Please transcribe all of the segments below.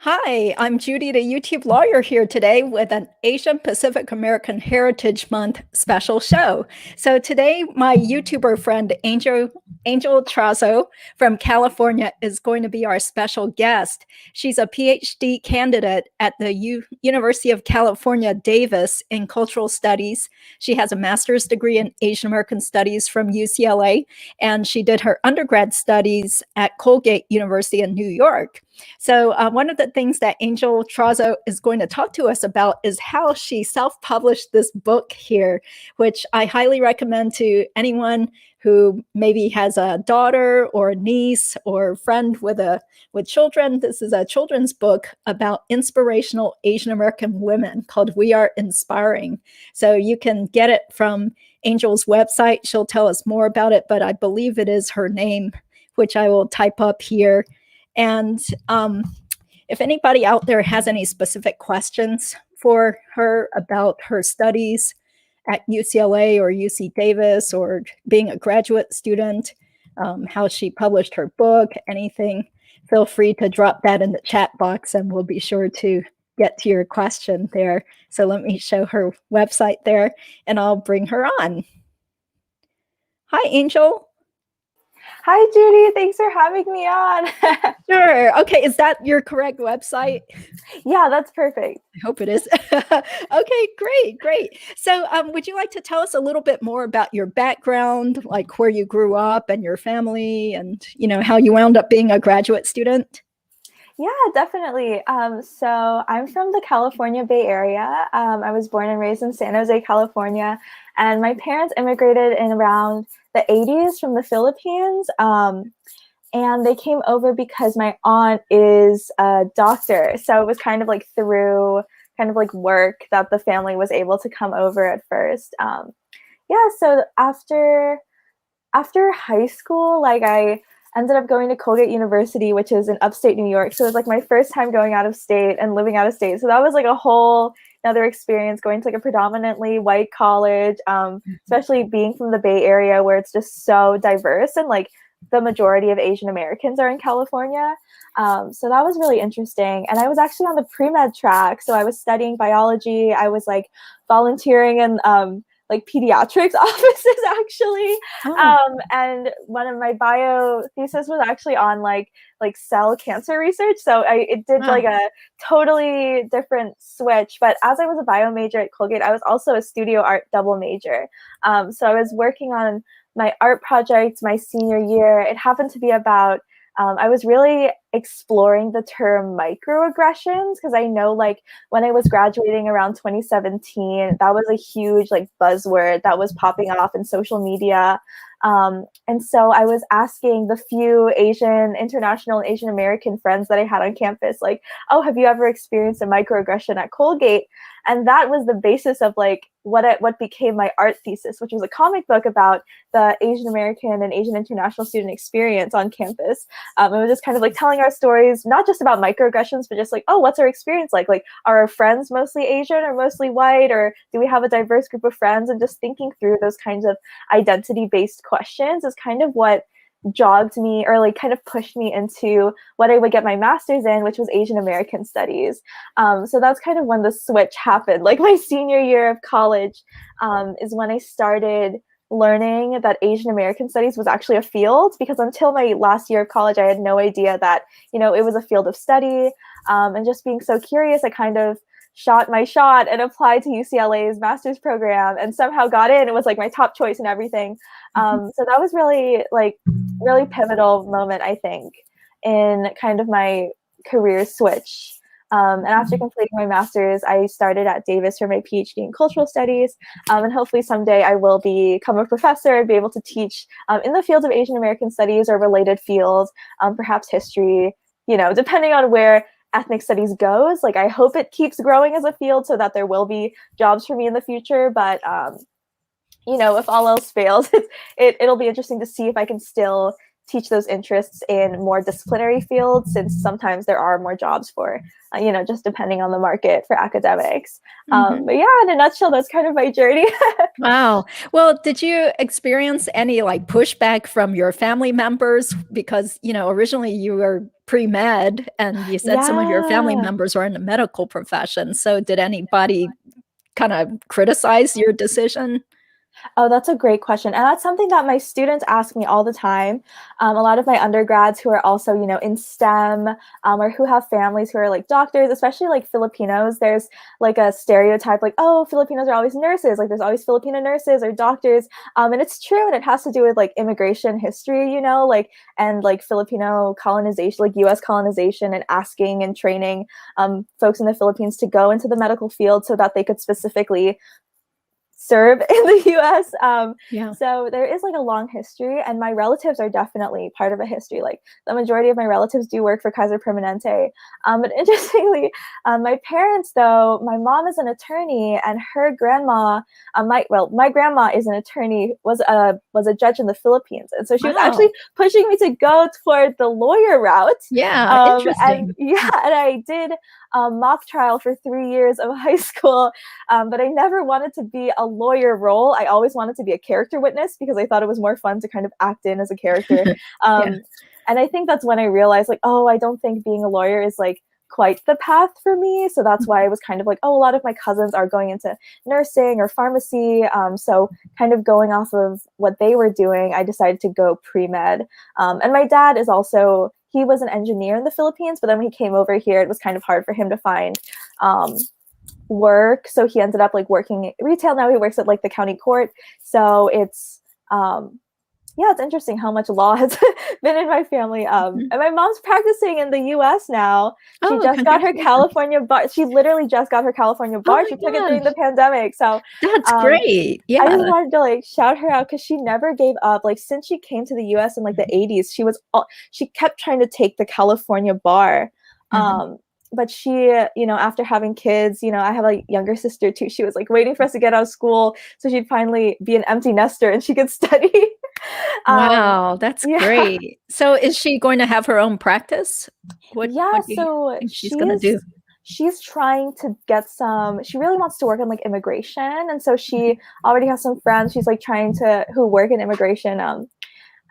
Hi, I'm Judy, the YouTube lawyer here today with an Asian Pacific American Heritage Month special show. So today, my YouTuber friend Angel Trazo from California is going to be our special guest. She's a Ph.D. candidate at the University of California, Davis in cultural studies. She has a master's degree in Asian American studies from UCLA, and she did her undergrad studies at Colgate University in New York. So one of the things that Angel Trazo is going to talk to us about is how she self-published this book here, which I highly recommend to anyone who maybe has a daughter or a niece or a friend with children. This is a children's book about inspirational Asian American women called We Are Inspiring. So you can get it from Angel's website. She'll tell us more about it, but I believe it is her name, which I will type up here. And if anybody out there has any specific questions for her about her studies at UCLA or UC Davis or being a graduate student, how she published her book, anything, feel free to drop that in the chat box and we'll be sure to get to your question there. So let me show her website there and I'll bring her on. Hi, Angel. Hi, Judy. Thanks for having me on. Sure. Okay. Is that your correct website? Yeah, that's perfect. I hope it is. Okay, great. So would you like to tell us a little bit more about your background, like where you grew up and your family and, how you wound up being a graduate student? Yeah, definitely. So I'm from the California Bay Area. I was born and raised in San Jose, California, and my parents immigrated in around the 80s from the Philippines. And they came over because my aunt is a doctor. So it was kind of like through work that the family was able to come over at first. So after high school, I ended up going to Colgate University, which is in upstate New York. So it was like my first time going out of state and living out of state. So that was like a whole another experience, going to like a predominantly white college, especially being from the Bay Area where it's just so diverse and like the majority of Asian Americans are in California. So that was really interesting. And I was actually on the pre-med track. So I was studying biology. I was like volunteering in like pediatrics offices actually. And one of my bio thesis was actually on like cell cancer research. So it did like a totally different switch. But as I was a bio major at Colgate, I was also a studio art double major. So I was working on my art project my senior year. It happened to be about, I was really exploring the term microaggressions because I know like when I was graduating around 2017, that was a huge like buzzword that was popping off in social media. And so I was asking the few international and Asian American friends that I had on campus, like, oh, have you ever experienced a microaggression at Colgate? And that was the basis of like what became my art thesis, which was a comic book about the Asian American and Asian international student experience on campus. It was just kind of like telling our stories, not just about microaggressions, but just like, oh, what's our experience like? Like, are our friends mostly Asian or mostly white? Or do we have a diverse group of friends? And just thinking through those kinds of identity-based questions is kind of what jogged me or like kind of pushed me into what I would get my master's in, which was Asian American studies. So that's kind of when the switch happened. Like my senior year of college is when I started learning that Asian American studies was actually a field, because until my last year of college, I had no idea that, it was a field of study. And just being so curious, I kind of shot my shot and applied to UCLA's master's program and somehow got in. It was like my top choice and everything. So that was really pivotal moment, I think, in kind of my career switch. And after completing my master's, I started at Davis for my PhD in cultural studies. And hopefully someday I will become a professor and be able to teach in the field of Asian American studies or related fields, perhaps history, depending on where ethnic studies goes. Like, I hope it keeps growing as a field so that there will be jobs for me in the future. But, if all else fails, it'll be interesting to see if I can still teach those interests in more disciplinary fields, since sometimes there are more jobs for, just depending on the market for academics. But yeah, in a nutshell, that's kind of my journey. Wow. Well, did you experience any like pushback from your family members? Because, originally you were pre-med, and you said some of your family Yeah. members are in the medical profession. So did anybody kind of criticize your decision? Oh, that's a great question. And that's something that my students ask me all the time. A lot of my undergrads who are also, in STEM, or who have families who are like doctors, especially like Filipinos, there's like a stereotype like, oh, Filipinos are always nurses. Like there's always Filipino nurses or doctors. And it's true. And it has to do with like immigration history, and like Filipino colonization, like US colonization, and asking and training folks in the Philippines to go into the medical field so that they could specifically serve in the US. Yeah. So there is like a long history, and my relatives are definitely part of a history. Like the majority of my relatives do work for Kaiser Permanente. But interestingly, my parents, though, my mom is an attorney, and her grandma, my grandma is an attorney, was a judge in the Philippines, and so she was actually Wow. pushing me to go toward the lawyer route. Yeah, And interesting. yeah, and I did mock trial for 3 years of high school. But I never wanted to be a lawyer role. I always wanted to be a character witness because I thought it was more fun to kind of act in as a character. Yeah. And I think that's when I realized, like, oh, I don't think being a lawyer is like quite the path for me. So that's why I was kind of like, oh, a lot of my cousins are going into nursing or pharmacy. So kind of going off of what they were doing, I decided to go pre-med. And my dad is also, he was an engineer in the Philippines, but then when he came over here, it was kind of hard for him to find work, so he ended up like working retail. Now he works at like the county court. So it's it's interesting how much law has been in my family. And my mom's practicing in the US now. She Oh, just got her congratulations. California bar. She literally just got her California Oh bar. my She took it during the gosh. pandemic. So That's um great. I just Yeah. wanted to like shout her out because she never gave up. Like since she came to the US in like the 80s, she kept trying to take the California bar. Mhm. But she, after having kids, I have a younger sister too. She was like waiting for us to get out of school so she'd finally be an empty nester and she could study. Wow, that's Yeah. great. So is she going to have her own practice? Yeah, What do you so think she's gonna do? she's trying to get she really wants to work on like immigration, and so Mhm. she already has some friends she's like trying to who work in immigration.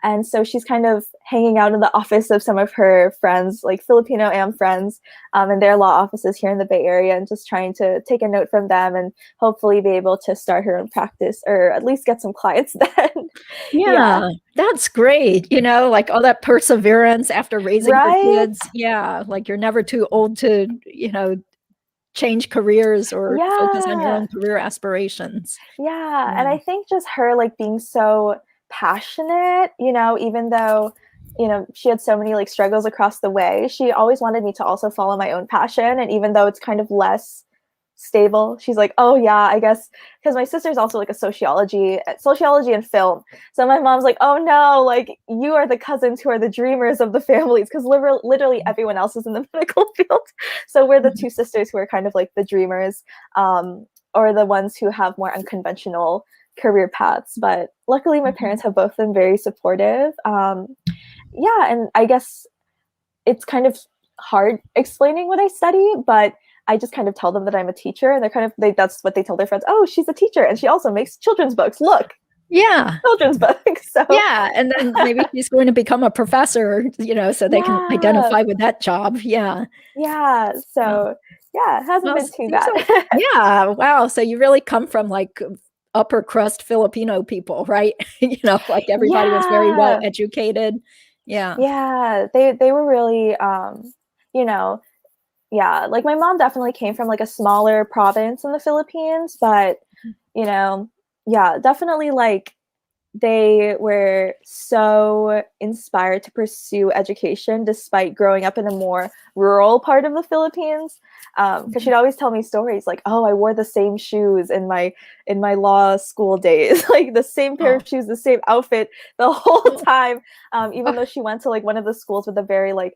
And so she's kind of hanging out in the office of some of her friends, like Filipino AM friends, in their law offices here in the Bay Area, and just trying to take a note from them and hopefully be able to start her own practice or at least get some clients then. Yeah. Yeah, that's great, like all that perseverance after raising her Right? kids. Yeah, like you're never too old to, change careers or focus on your Yeah. own career aspirations. Yeah. Yeah. And I think just her like being so passionate, even though, she had so many like struggles across the way, she always wanted me to also follow my own passion. And even though it's kind of less stable, she's like, oh yeah, I guess, because my sister's also like a sociology and film. So my mom's like, oh no, like you are the cousins who are the dreamers of the families, because literally everyone else is in the medical field. So we're the Mhm. two sisters who are kind of like the dreamers, or the ones who have more unconventional career paths. But luckily my Mhm. parents have both been very supportive. Yeah, and I guess it's kind of hard explaining what I study, but I just kind of tell them that I'm a teacher, and that's what they tell their friends. Oh, she's a teacher, and she also makes children's books. Look, Yeah. children's books. So Yeah, and then maybe she's going to become a professor, so they can yeah, identify with that job. Yeah. yeah. Well, So yeah, it hasn't well, been too seems bad. like yeah, wow, so you really come from, like, upper crust Filipino people, right? Like, everybody was very well Yeah, educated. Yeah. yeah. They were really you know, yeah. Like my mom definitely came from like a smaller province in the Philippines, but you know, yeah, definitely like they were so inspired to pursue education despite growing up in a more rural part of the Philippines. Because Mhm. she'd always tell me stories like, "Oh, I wore the same shoes in my law school days, like the same pair Oh. of shoes, the same outfit the whole Oh. time." Oh. Even though she went to like one of the schools with a very like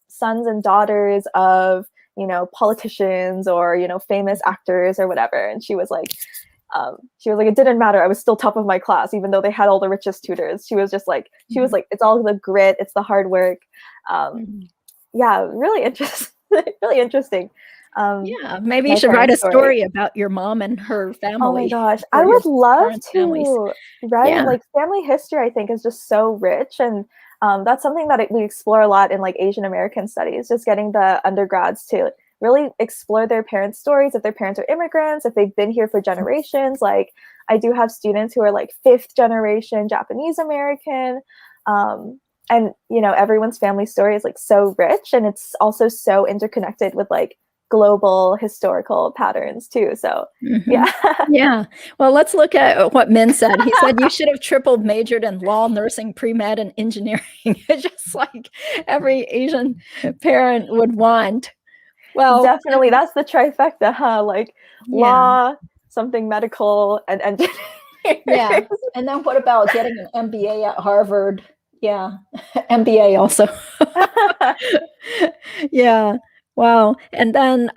sons and daughters of politicians or famous actors or whatever, and she was like, it didn't matter. I was still top of my class, even though they had all the richest tutors. She was Mhm. like, it's all the grit, it's the hard work. Um, Mhm. yeah, really interesting, really interesting. Yeah, maybe you My should write parents' a story. story about your mom and her Oh my family, gosh, I or your would love parents' families. to. Right, Yeah. like family history, I think is just so rich, and that's something that we explore a lot in like Asian American studies, just getting the undergrads to really explore their parents' stories, if their parents are immigrants, if they've been here for generations. Like I do have students who are like 5th generation Japanese American. And you know, everyone's family story is like so rich, and it's also so interconnected with like global historical patterns too. So yeah. Yeah. Well, let's look at what Min said. He said you should have triple majored in law, nursing, pre-med, and engineering. Just like every Asian parent would want. Well, Definitely, that's the trifecta, huh? Like yeah. law, something medical, and engineering. Yeah. And then what about getting an MBA at Harvard? Yeah. MBA also. Yeah. Wow. And then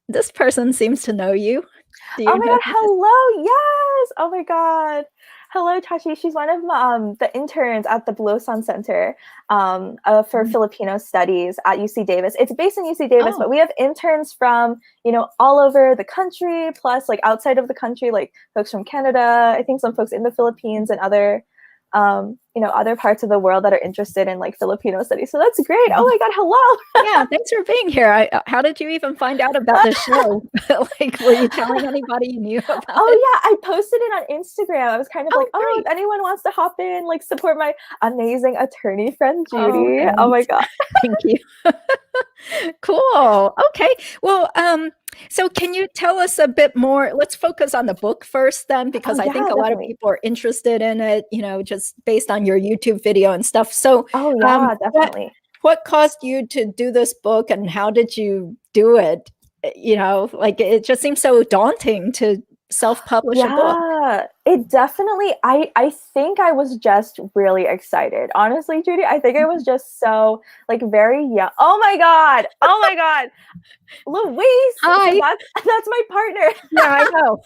this person seems to know you. Do you Oh my know? god, hello, yes! Oh my god. Hello, Tashi. She's one of the interns at the Blue Sun Center for Filipino Studies at UC Davis. It's based in UC Davis, but we have interns from, you know, all over the country, plus like outside of the country, like folks from Canada, I think some folks in the Philippines and other, you know, other parts of the world that are interested in like Filipino studies. So that's great. Oh my god, hello. Yeah, thanks for being here. How did you even find out about the show? Like, were you telling anybody you knew about it? Oh yeah, I posted it on Instagram. I was kind of like, great. oh, if anyone wants to hop in, like support my amazing attorney friend Judy. Oh my god. Thank you. Cool. Okay. Well, so can you tell us a bit more? Let's focus on the book first then, because I think a lot of people are interested in it, you know, just based on your YouTube video and stuff. So definitely. What caused you to do this book, and how did you do it? You know, like it just seems so daunting to self-publish a book. Yeah, it definitely, I think I was just really excited. Honestly, Judy, I think I was just so like very young. Oh my god. Oh my god. Louise. Hi. So that's my partner. Yeah, I know.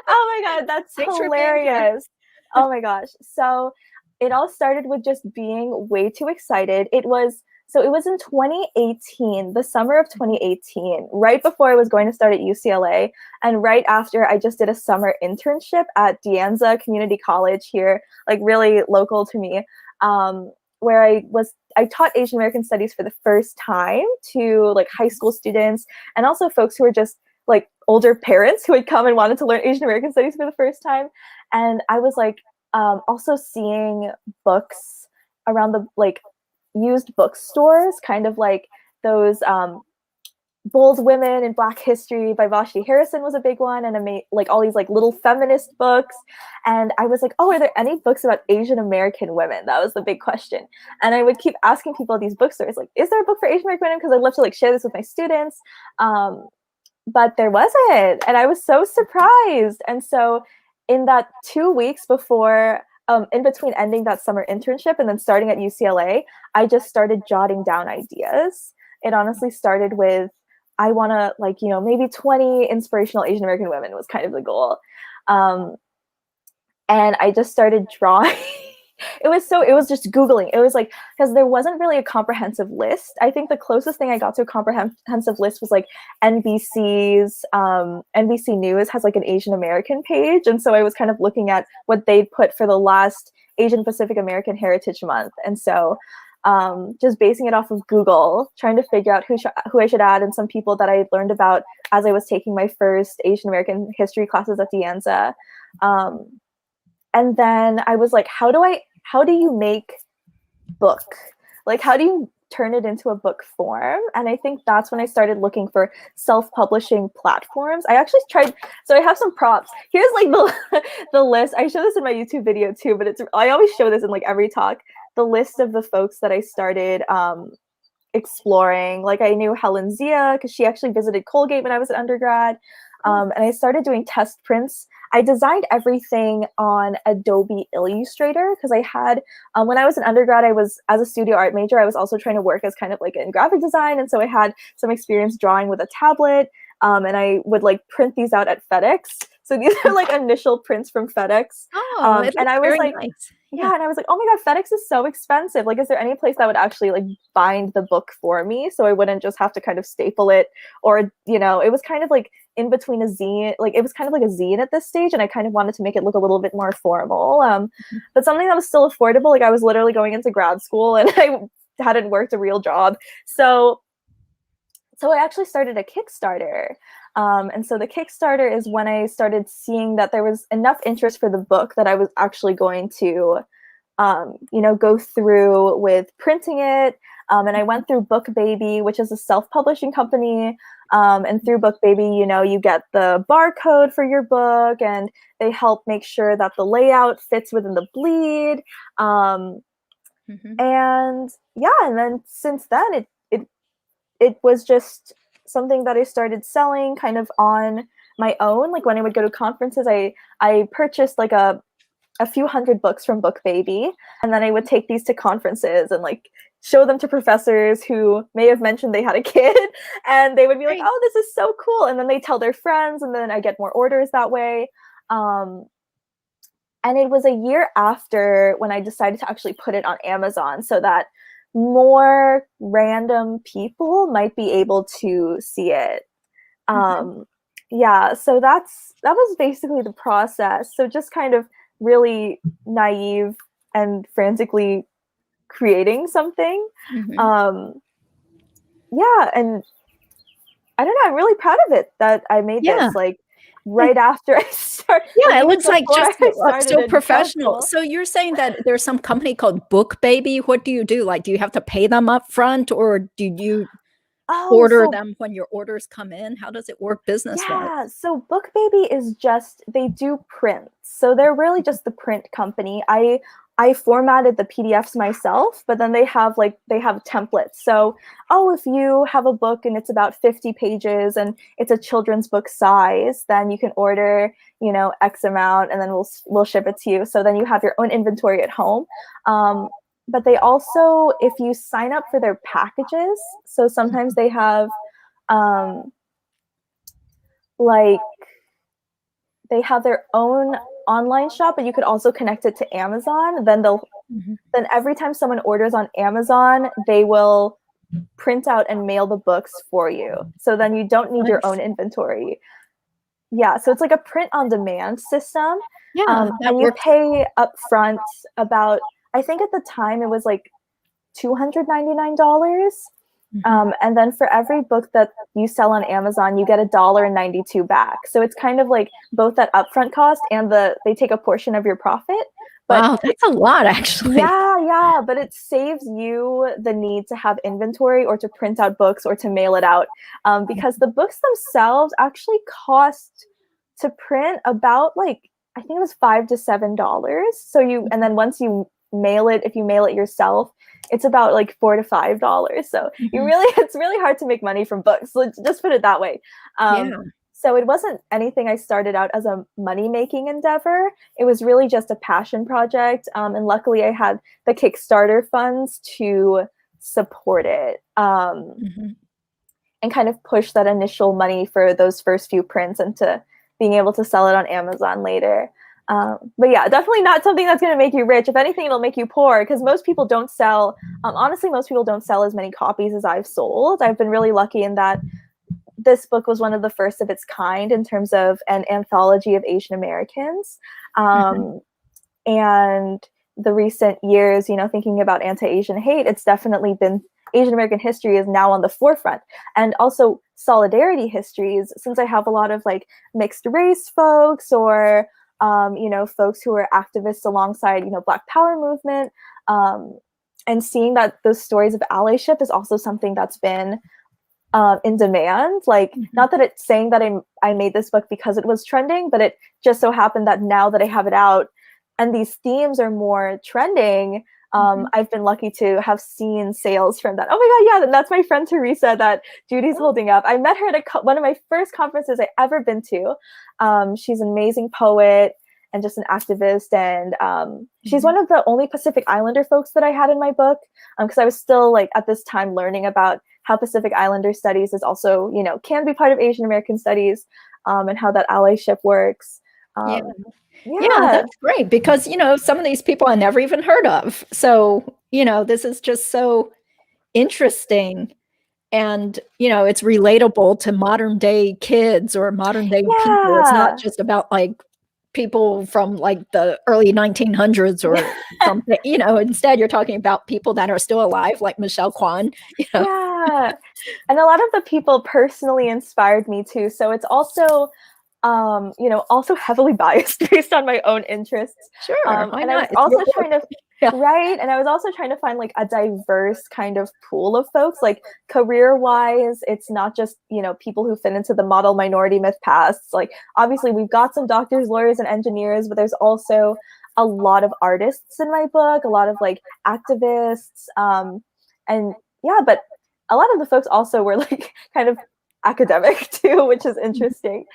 Oh my god, that's hilarious. Oh my gosh. So it all started with just being way too excited. It was in 2018, the summer of 2018, right before I was going to start at UCLA, and right after I just did a summer internship at De Anza Community College here, like really local to me, where I taught Asian American Studies for the first time to like high school students and also folks who were just like older parents who had come and wanted to learn Asian American Studies for the first time. And I was like also seeing books around the like used bookstores, kind of like those Bold Women in Black History by Vashti Harrison was a big one, and like all these like little feminist books. And I was like, oh, are there any books about Asian American women? That was the big question. And I would keep asking people at these bookstores, like, is there a book for Asian American women? Because I'd love to like share this with my students. But there wasn't, and I was so surprised. And so in that 2 weeks before in between ending that summer internship and then starting at UCLA, I just started jotting down ideas. It honestly started with, I want to like, you know, maybe 20 inspirational Asian American women was kind of the goal. And I just started drawing. It was just Googling. It was like, because there wasn't really a comprehensive list. I think the closest thing I got to a comprehensive list was like NBC's, NBC News has like an Asian American page. And so I was kind of looking at what they put for the last Asian Pacific American Heritage Month. And so just basing it off of Google, trying to figure out who I should add and some people that I learned about as I was taking my first Asian American history classes at De Anza. And then I was like, how do you make book? Like, how do you turn it into a book form? And I think that's when I started looking for self-publishing platforms. I actually tried, so I have some props. Here's like the list. I show this in my YouTube video too, but I always show this in like every talk. The list of the folks that I started exploring. Like I knew Helen Zia because she actually visited Colgate when I was an undergrad. And I started doing test prints. I designed everything on Adobe Illustrator because I had, when I was an undergrad, as a studio art major, I was also trying to work as kind of like in graphic design. And so I had some experience drawing with a tablet, and I would like print these out at FedEx. So these are like initial prints from FedEx. Oh, it And looks I was very like, nice. yeah, and I was like, oh my God, FedEx is so expensive. Like, is there any place that would actually like bind the book for me so I wouldn't just have to kind of staple it? Or, you know, it was kind of like in between a zine, like it was kind of like a zine at this stage, and I kind of wanted to make it look a little bit more formal. But something that was still affordable. Like I was literally going into grad school and I hadn't worked a real job. So I actually started a Kickstarter. And so the Kickstarter is when I started seeing that there was enough interest for the book that I was actually going to, you know, go through with printing it. And I went through Bookbaby, which is a self-publishing company. And through Bookbaby, you know, you get the barcode for your book, and they help make sure that the layout fits within the bleed. And yeah, and then since then, it was just something that I started selling kind of on my own. Like when I would go to conferences, I purchased like a few hundred books from Bookbaby, and then I would take these to conferences and like show them to professors who may have mentioned they had a kid, and they would be like, Great. oh, this is so cool. And then they tell their friends, and then I get more orders that way. And it was a year after when I decided to actually put it on Amazon so that more random people might be able to see it. Yeah, so that was basically the process. So just kind of really naive and frantically creating something. Yeah, and I don't know, I'm really proud of it that I made Yeah. this like right after I started. Yeah, like, it looks like before just I started so in professional. grad school. So you're saying that there's some company called Bookbaby. What do you do? Like, do you have to pay them up front, or do you Oh, order so them when your orders come in? How does it work business-wise? yeah, so Bookbaby is just they do print. So they're really just the print company. I formatted the PDFs myself, but then they have templates. So, oh, if you have a book and it's about 50 pages and it's a children's book size, then you can order, you know, X amount, and then we'll ship it to you. So then you have your own inventory at home. But they also, if you sign up for their packages, so sometimes they have like they have their own online shop, but you could also connect it to Amazon. Then then every time someone orders on Amazon, they will print out and mail the books for you. So then you don't need your own inventory. Yeah, so it's like a print on demand system. Yeah, that And you works. pay upfront about, I think at the time it was like $299. And then for every book that you sell on Amazon, you get $1.92 back. So it's kind of like both that upfront cost and they take a portion of your profit. But Wow, that's a lot, actually. yeah, but it saves you the need to have inventory or to print out books or to mail it out, because the books themselves actually cost to print about like, I think it was $5 to $7. So and then once you mail it, if you mail it yourself, it's about like $4 to $5. So it's really hard to make money from books. Let's just put it that way. So it wasn't anything I started out as a money-making endeavor. It was really just a passion project. And luckily I had the Kickstarter funds to support it, and kind of push that initial money for those first few prints into being able to sell it on Amazon later. But yeah, definitely not something that's going to make you rich. If anything, it'll make you poor, because most people don't sell, honestly, most people don't sell as many copies as I've sold. I've been really lucky in that this book was one of the first of its kind in terms of an anthology of Asian Americans. And the recent years, you know, thinking about anti-Asian hate, it's definitely been, Asian American history is now on the forefront. And also solidarity histories, since I have a lot of like mixed race folks or, you know, folks who are activists alongside, you know, Black Power movement, and seeing that those stories of allyship is also something that's been in demand. Like, not that it's saying that I made this book because it was trending, but it just so happened that now that I have it out and these themes are more trending, I've been lucky to have seen sales from that. Oh my God, yeah, that's my friend Teresa that Judy's holding up. I met her at one of my first conferences I ever been to. She's an amazing poet and just an activist, and she's one of the only Pacific Islander folks that I had in my book, because I was still like at this time learning about how Pacific Islander studies is also, you know, can be part of Asian American studies, and how that allyship works. Yeah. Yeah, Yeah, that's great because, some of these people I never even heard of. So, this is just so interesting and, it's relatable to modern day kids or modern day people. It's not yeah, just about like people from like the early 1900s or something, instead you're talking about people that are still alive like Michelle Kwan, yeah. And a lot of the people personally inspired me too. So it's also, also heavily biased based on my own interests. Sure, why And I was not? It's your also book. trying to, Yeah, right. And I was also trying to find like a diverse kind of pool of folks, like career wise. It's not just, people who fit into the model minority myth pasts. Like, obviously, we've got some doctors, lawyers, and engineers, but there's also a lot of artists in my book, a lot of like activists. And yeah, but a lot of the folks also were like kind of academic too, which is interesting.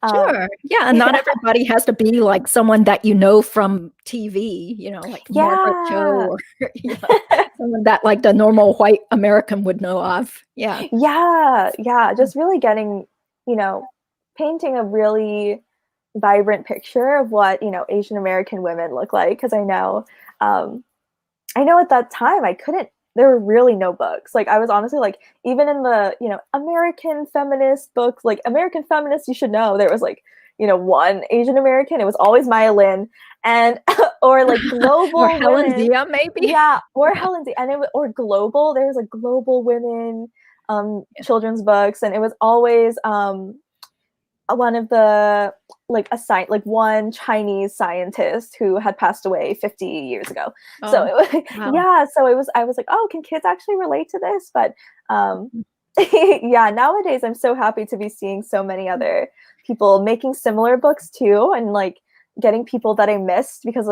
sure. Yeah, and not Yeah, everybody has to be like someone that you know from TV, like Margaret Cho yeah, or someone that like the normal white American would know of. Yeah. yeah, yeah. Just really getting, you know, painting a really vibrant picture of what Asian American women look like. Because um, I know at that time I couldn't. There were really no books. Like I was honestly like, even in the American feminist books, like American feminists, you should know there was like one Asian American. It was always Maya Lin, and or like Or global Helen women. Zia, maybe. Yeah, or Yeah. Helen Z, and or global. There was like global women children's books, and it was always one of the like one Chinese scientist who had passed away 50 years ago. So Oh, it was, wow. yeah, so I was like, oh, can kids actually relate to this? But yeah, nowadays I'm so happy to be seeing so many other people making similar books too, and like getting people that I missed because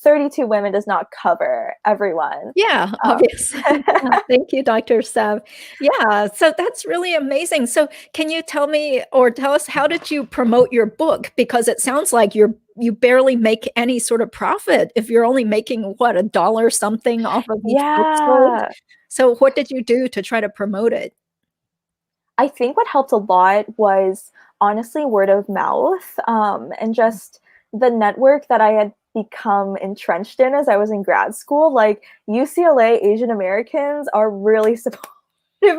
32 women does not cover everyone. Yeah, obviously. Yeah, thank you, Dr. Sev. Yeah, so that's really amazing. So can you tell me or tell us how did you promote your book? Because it sounds like you barely make any sort of profit if you're only making what, a dollar something off of each book sold. Yeah. So what did you do to try to promote it? I think what helped a lot was honestly word of mouth, and just the network that I had become entrenched in as I was in grad school. Like UCLA Asian Americans are really supportive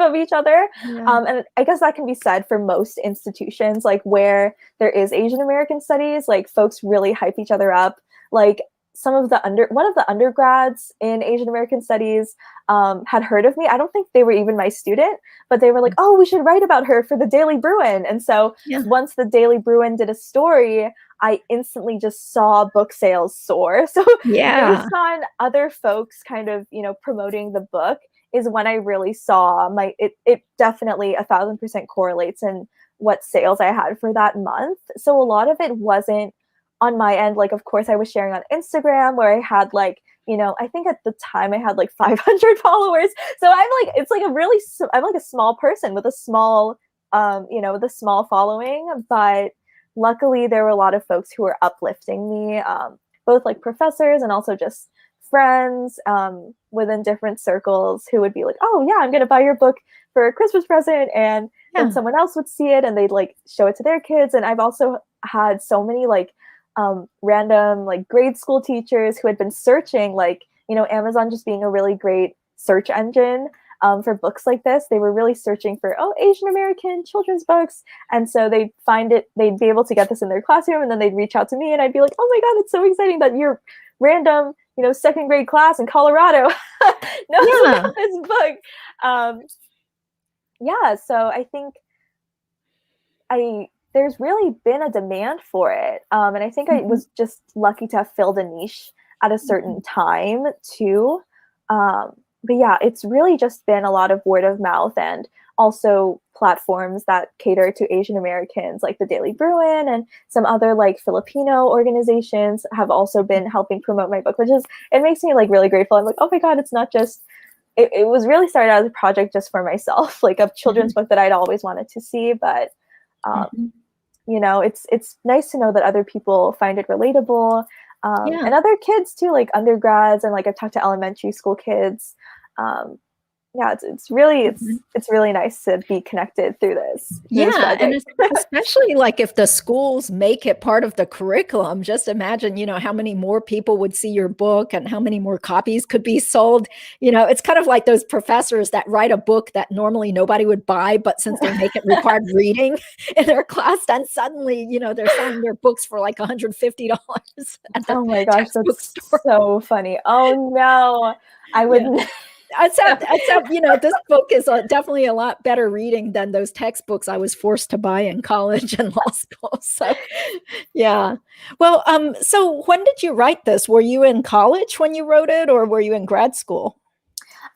of each other. Yeah. And I guess that can be said for most institutions, like where there is Asian American studies, like folks really hype each other up. Like one of the undergrads in Asian American studies had heard of me. I don't think they were even my student, but they were like, oh, we should write about her for the Daily Bruin. And so Yeah. once the Daily Bruin did a story, I instantly just saw book sales soar. So Yeah. based on other folks kind of, promoting the book is when I really saw it definitely 1,000% correlates in what sales I had for that month. So a lot of it wasn't on my end. Like, of course, I was sharing on Instagram where I had like, I think at the time I had like 500 followers. So I'm like, it's like I'm like a small person with a small, with a small following. But luckily, there were a lot of folks who were uplifting me, both like professors and also just friends within different circles who would be like, oh, yeah, I'm going to buy your book for a Christmas present. And then Yeah. someone else would see it and they'd like show it to their kids. And I've also had so many like random like grade school teachers who had been searching, like, Amazon just being a really great search engine for books like this. They were really searching for, Asian American children's books. And so they'd find it, they'd be able to get this in their classroom, and then they'd reach out to me and I'd be like, oh my God, it's so exciting that your random, second grade class in Colorado knows Yeah. about this book. Yeah, so I think there's really been a demand for it. And I think I Mhm. was just lucky to have filled a niche at a certain time too. But yeah, it's really just been a lot of word of mouth and also platforms that cater to Asian Americans, like the Daily Bruin and some other like Filipino organizations have also been helping promote my book, it makes me like really grateful. I'm like, oh my God, it's not just, it was really started as a project just for myself, like a children's book that I'd always wanted to see. But Mhm. it's nice to know that other people find it relatable, Yeah. and other kids too, like undergrads, and like I've talked to elementary school kids. Um, yeah, it's really Mhm. it's really nice to be connected through this Yeah, and project. especially like if the schools make it part of the curriculum, just imagine, how many more people would see your book and how many more copies could be sold. It's kind of like those professors that write a book that normally nobody would buy, but since they make it required reading in their class, then suddenly, they're selling their books for like $150 at the Oh my gosh, textbook that's store. so funny. Oh no, I Yeah. wouldn't. Except, this book is definitely a lot better reading than those textbooks I was forced to buy in college and law school. So, yeah. Well, so when did you write this? Were you in college when you wrote it, or were you in grad school?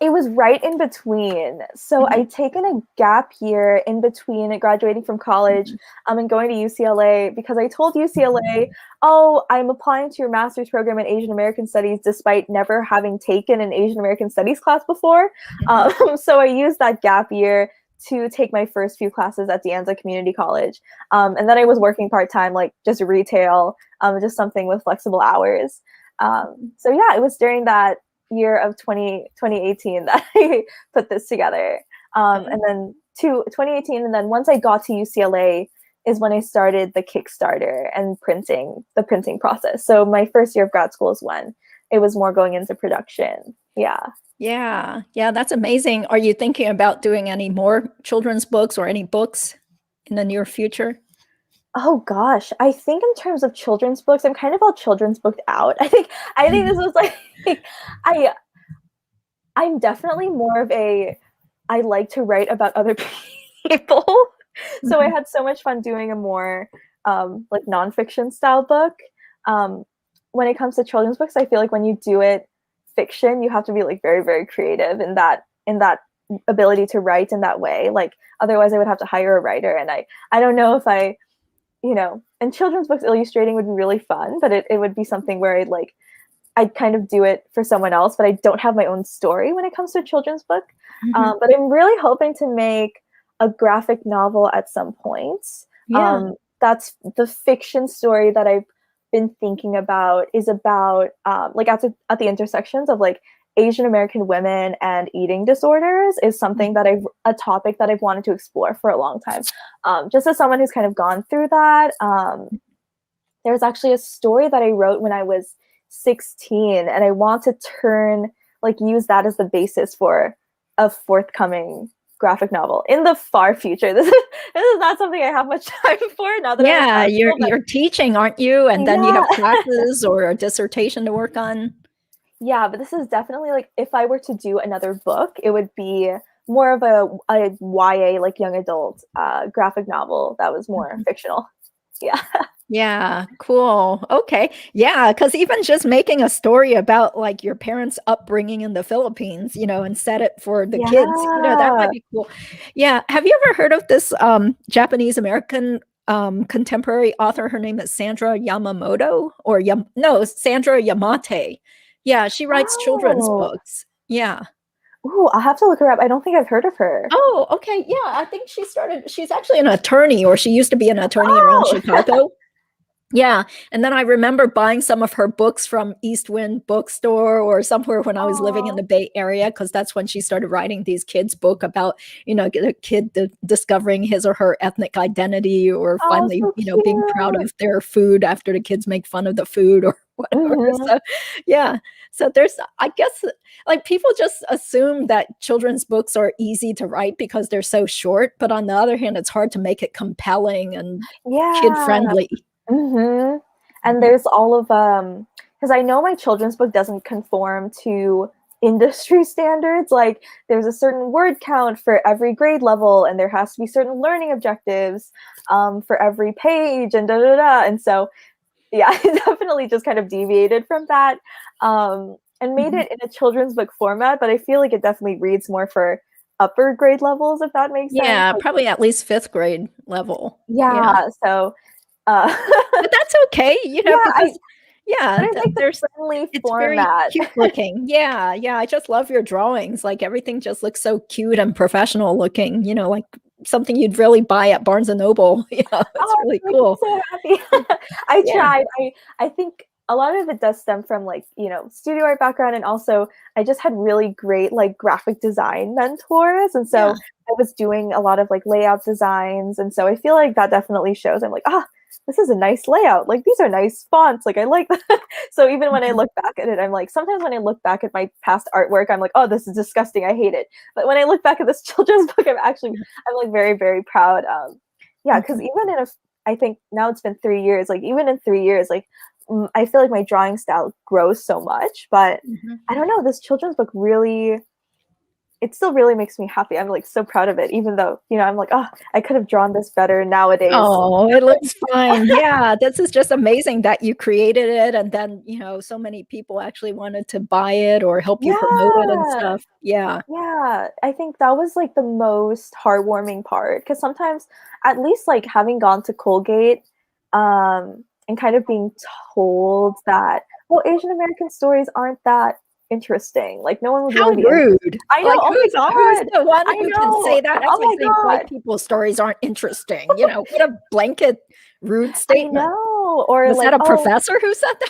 It was right in between. So Mhm, I'd taken a gap year in between graduating from college mhm, and going to UCLA because I told UCLA, oh, I'm applying to your master's program in Asian American Studies despite never having taken an Asian American Studies class before. mhm. So I used that gap year to take my first few classes at De Anza Community College. And then I was working part-time, like just retail, just something with flexible hours. So yeah, it was during that year of 2018 that I put this together. And then 2018, and then once I got to UCLA is when I started the Kickstarter and the printing process. So my first year of grad school is when it was more going into production. Yeah. Yeah, yeah, that's amazing. Are you thinking about doing any more children's books or any books in the near future? Oh gosh, I think in terms of children's books, I'm kind of all children's booked out. I think this was like I I'm definitely more of a I like to write about other people. So I Mhm. had so much fun doing a more like nonfiction style book. Um, when it comes to children's books, I feel like when you do it fiction, you have to be like very, very creative in that ability to write in that way. Like otherwise I would have to hire a writer and I don't know if and children's books illustrating would be really fun, but it would be something where I'd kind of do it for someone else, but I don't have my own story when it comes to a children's book. Mhm. But I'm really hoping to make a graphic novel at some point. Yeah. That's the fiction story that I've been thinking about is about like at the intersections of like Asian American women and eating disorders is something that a topic that I've wanted to explore for a long time. Just as someone who's kind of gone through that, there's actually a story that I wrote when I was 16, and I want to use that as the basis for a forthcoming graphic novel in the far future. This is not something I have much time for now that I'm in Yeah, grad you're school, but you're teaching, aren't you? And then you have yeah. classes or a dissertation to work on. Yeah, but this is definitely like if I were to do another book, it would be more of a YA, like young adult graphic novel that was more Mhm. fictional. Yeah. Yeah, cool. Okay. Yeah, because even just making a story about like your parents' upbringing in the Philippines, and set it for the kids, that Yeah. might be cool. Yeah. Have you ever heard of this Japanese American contemporary author? Her name is Sandra Yamamoto or no, Sandra Yamate. Yeah, she writes children's Oh. books. Yeah. Ooh, I'll have to look her up. I don't think I've heard of her. Oh, okay. Yeah, I think she's actually an attorney, or she used to be an attorney around Oh! Chicago. Yeah, and then I remember buying some of her books from East Wind Bookstore or somewhere when I was living in Aw. the Bay Area, because that's when she started writing these kids' book about, a kid discovering his or her ethnic identity, or Oh, finally, so being proud cute. of their food after the kids make fun of the food or whatever. Mhm. So, yeah. So I guess, like people just assume that children's books are easy to write because they're so short, but on the other hand, it's hard to make it compelling and kid Yeah. friendly. Mhm. And Mhm. there's all of because I know my children's book doesn't conform to industry standards. Like there's a certain word count for every grade level, and there has to be certain learning objectives for every page, and da da da. And so, yeah, I definitely just kind of deviated from that and made Mhm. it in a children's book format. But I feel like it definitely reads more for upper grade levels, if that makes sense. Yeah, Like, probably at least 5th grade level. Yeah. yeah. So, uh, But that's okay, yeah, because yeah, I like the there's friendly it's very format. cute looking. Yeah, yeah, I just love your drawings, like, everything just looks so cute and professional looking, like something you'd really buy at Barnes& and Noble, it's Oh, really that makes me cool. so happy. I Yeah. tried. I think a lot of it does stem from like, studio art background, and also I just had really great like graphic design mentors. And so Yeah. I was doing a lot of like layout designs. And so I feel like that definitely shows. I'm like, this is a nice layout. Like these are nice fonts. Like I like that. So even when I look back at it, I'm like, sometimes when I look back at my past artwork, I'm like, oh, this is disgusting. I hate it. But when I look back at this children's book, I'm like very, very proud. Yeah, because even I think now it's been 3 years, like even in 3 years, like I feel like my drawing style grows so much, but I don't know, this children's book really, it still really makes me happy. I'm like so proud of it, even though, I'm like, oh, I could have drawn this better nowadays. Oh, it looks fine. Yeah, this is just amazing that you created it, and then, so many people actually wanted to buy it or help you promote it and stuff. Yeah. Yeah, I think that was like the most heartwarming part, because sometimes, at least like having gone to Colgate, and kind of being told that, well, Asian American stories aren't that interesting. Like no one would How really be rude. I know. Like, Oh my who's god. the one I who can know. say that? That's Oh like my saying white god. people's stories aren't interesting. What a blanket rude I statement. know. Or Was that like, a professor who said that?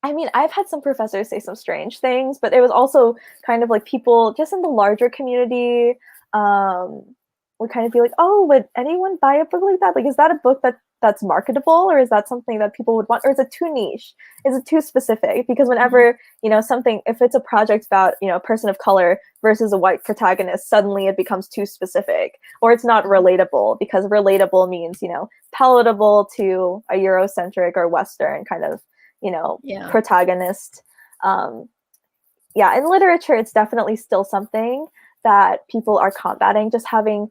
I mean, I've had some professors say some strange things, but it was also kind of like people just in the larger community would kind of be like, "Oh, would anyone buy a book like that? Like, is that a book that's marketable, or is that something that people would want, or is it too niche? Is it too specific?" Because whenever something, if it's a project about a person of color versus a white protagonist, suddenly it becomes too specific, or it's not relatable, because relatable means palatable to a Eurocentric or Western kind of Yeah. protagonist. Yeah, in literature, it's definitely still something that people are combating. Just having,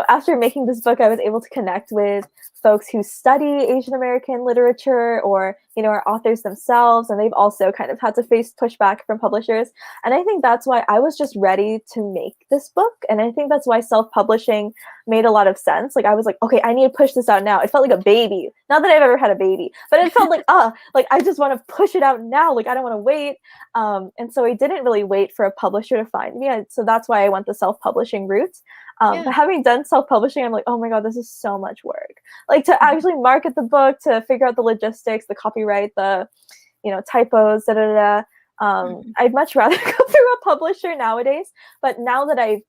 after making this book, I was able to connect with folks who study Asian American literature, or, are authors themselves, and they've also kind of had to face pushback from publishers. And I think that's why I was just ready to make this book. And I think that's why self-publishing made a lot of sense. Like I was like, okay, I need to push this out now. It felt like a baby. Not that I've ever had a baby, but it felt like, like I just want to push it out now. Like I don't want to wait. And so I didn't really wait for a publisher to find me. So that's why I went the self-publishing route. But having done self-publishing, I'm like, oh my God, this is so much work. Like to actually market the book, to figure out the logistics, the copyright, the, typos, da da da. I'd much rather go through a publisher nowadays. But now that I've,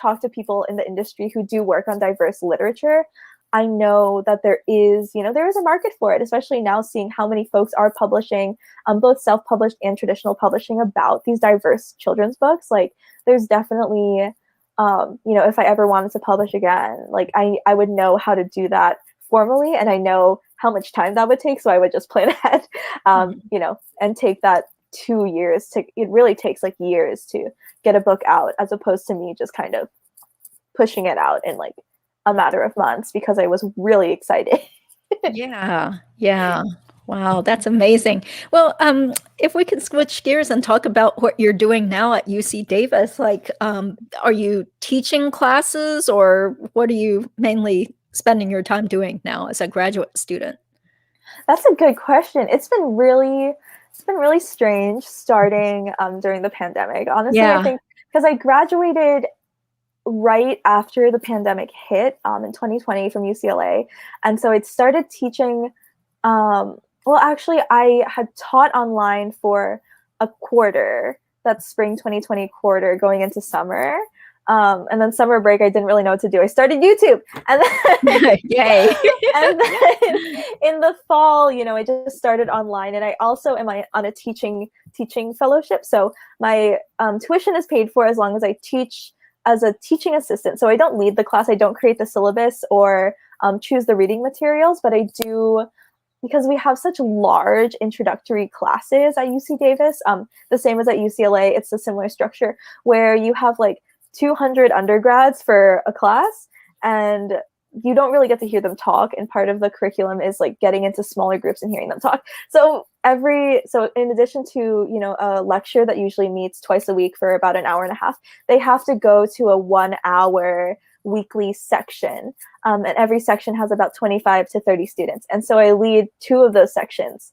talked to people in the industry who do work on diverse literature, I know that there is a market for it, especially now seeing how many folks are publishing, both self-published and traditional publishing, about these diverse children's books. Like there's definitely, if I ever wanted to publish again, like I would know how to do that formally, and I know how much time that would take. So I would just plan ahead, and take that 2 years it really takes like years to get a book out, as opposed to me just kind of pushing it out in like a matter of months because I was really excited. Yeah. Wow, that's amazing. Well, if we can switch gears and talk about what you're doing now at UC Davis, like, are you teaching classes, or what are you mainly spending your time doing now as a graduate student? That's a good question. It's been really strange starting during the pandemic. Honestly, I think because I graduated right after the pandemic hit in 2020 from UCLA. And so I started teaching. Well, actually, I had taught online for a quarter, that's spring 2020 quarter going into summer. And then summer break, I didn't really know what to do. I started YouTube. And then, Yay. And then in the fall, I just started online. And I also am on a teaching fellowship. So my tuition is paid for as long as I teach as a teaching assistant. So I don't lead the class, I don't create the syllabus or choose the reading materials, but I do, because we have such large introductory classes at UC Davis, the same as at UCLA. It's a similar structure where you have like 200 undergrads for a class, and you don't really get to hear them talk. And part of the curriculum is like getting into smaller groups and hearing them talk. So in addition to, a lecture that usually meets twice a week for about an hour and a half, they have to go to a 1 hour weekly section. And every section has about 25 to 30 students. And so I lead 2 of those sections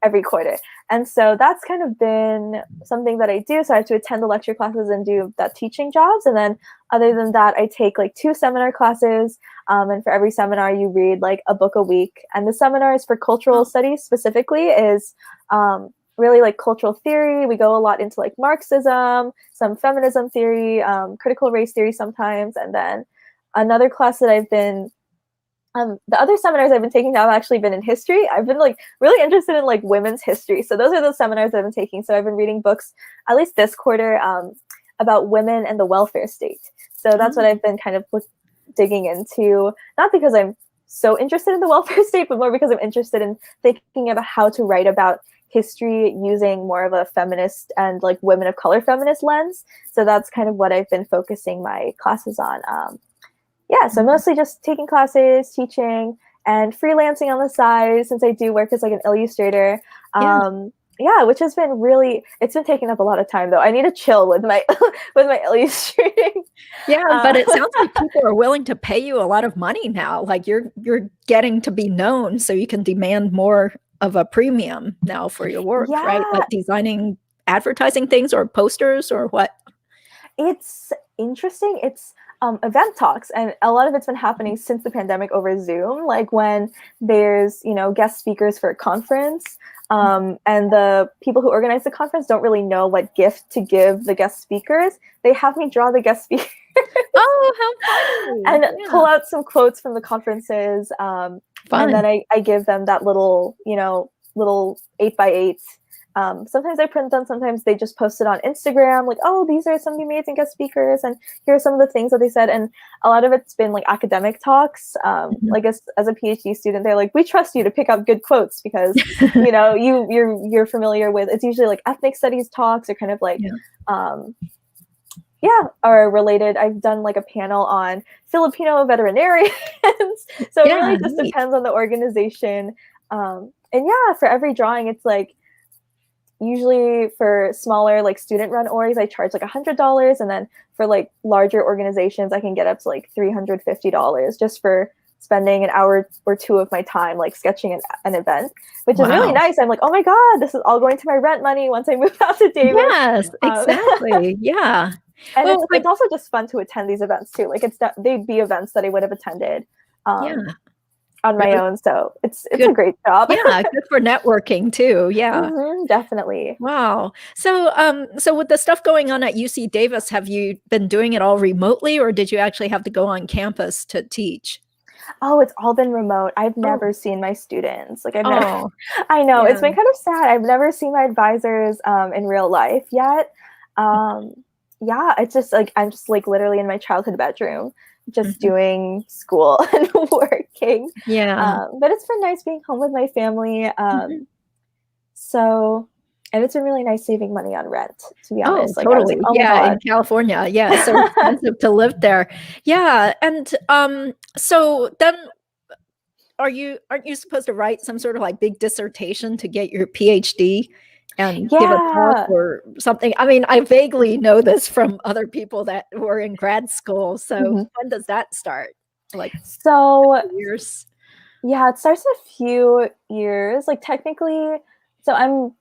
every quarter. And so that's kind of been something that I do. So I have to attend the lecture classes and do that teaching jobs. And then Other than that, I take like 2 seminar classes, and for every seminar you read like a book a week. And the seminars for cultural studies specifically is really like cultural theory. We go a lot into like Marxism, some feminism theory, critical race theory sometimes, and then another class that I've been the other seminars I've been taking now have actually been in history. I've been like really interested in like women's history. So those are the seminars I've been taking. So I've been reading books, at least this quarter, about women and the welfare state. So that's what I've been kind of digging into, not because I'm so interested in the welfare state, but more because I'm interested in thinking about how to write about history using more of a feminist and like women of color feminist lens. So that's kind of what I've been focusing my classes on. Yeah, so mostly just taking classes, teaching, and freelancing on the side since I do work as like an illustrator. Yeah, which has been it's been taking up a lot of time though. I need to chill with my with my illustrating. Yeah, but it sounds like people are willing to pay you a lot of money now. Like you're getting to be known, so you can demand more of a premium now for your work, right? Like designing advertising things or posters or what? It's interesting. It's event talks, and a lot of it's been happening since the pandemic over Zoom, like when there's guest speakers for a conference, and the people who organize the conference don't really know what gift to give the guest speakers. They have me draw the guest speakers. Oh, how funny. And pull out some quotes from the conferences, and then I give them that little 8x8. Sometimes I print them, sometimes they just post it on Instagram, like, oh, these are some amazing guest speakers, and here are some of the things that they said. And a lot of it's been like academic talks. Like as a PhD student, they're like, we trust you to pick up good quotes because you're familiar with, it's usually like ethnic studies talks or kind of like are related. I've done like a panel on Filipino veterinarians. So it really just depends on the organization. And for every drawing, it's like, usually for smaller like student run orgs, I charge like $100, and then for like larger organizations, I can get up to like $350 just for spending an hour or two of my time like sketching an event, which is really nice. I'm like, oh my god, this is all going to my rent money once I move out to Davis. Yes, exactly. Yeah. And it's also just fun to attend these events too. Like they'd be events that I would have attended on my own. So it's a great job. Yeah, good for networking too. Yeah, definitely. Wow. So so with the stuff going on at UC Davis, have you been doing it all remotely, or did you actually have to go on campus to teach? Oh, it's all been remote. I've never seen my students. Like I've never. I know it's been kind of sad. I've never seen my advisors in real life yet. It's just like I'm just like literally in my childhood bedroom, just doing school and working. But it's been nice being home with my family. And it's been really nice saving money on rent, to be honest. Like, totally. In California. Yeah. So expensive to live there. Yeah. And so then aren't you supposed to write some sort of like big dissertation to get your PhD and give a talk or something? I mean, I vaguely know this from other people that were in grad school. So when does that start? Like years? Yeah, it starts in a few years. Like technically, so I'm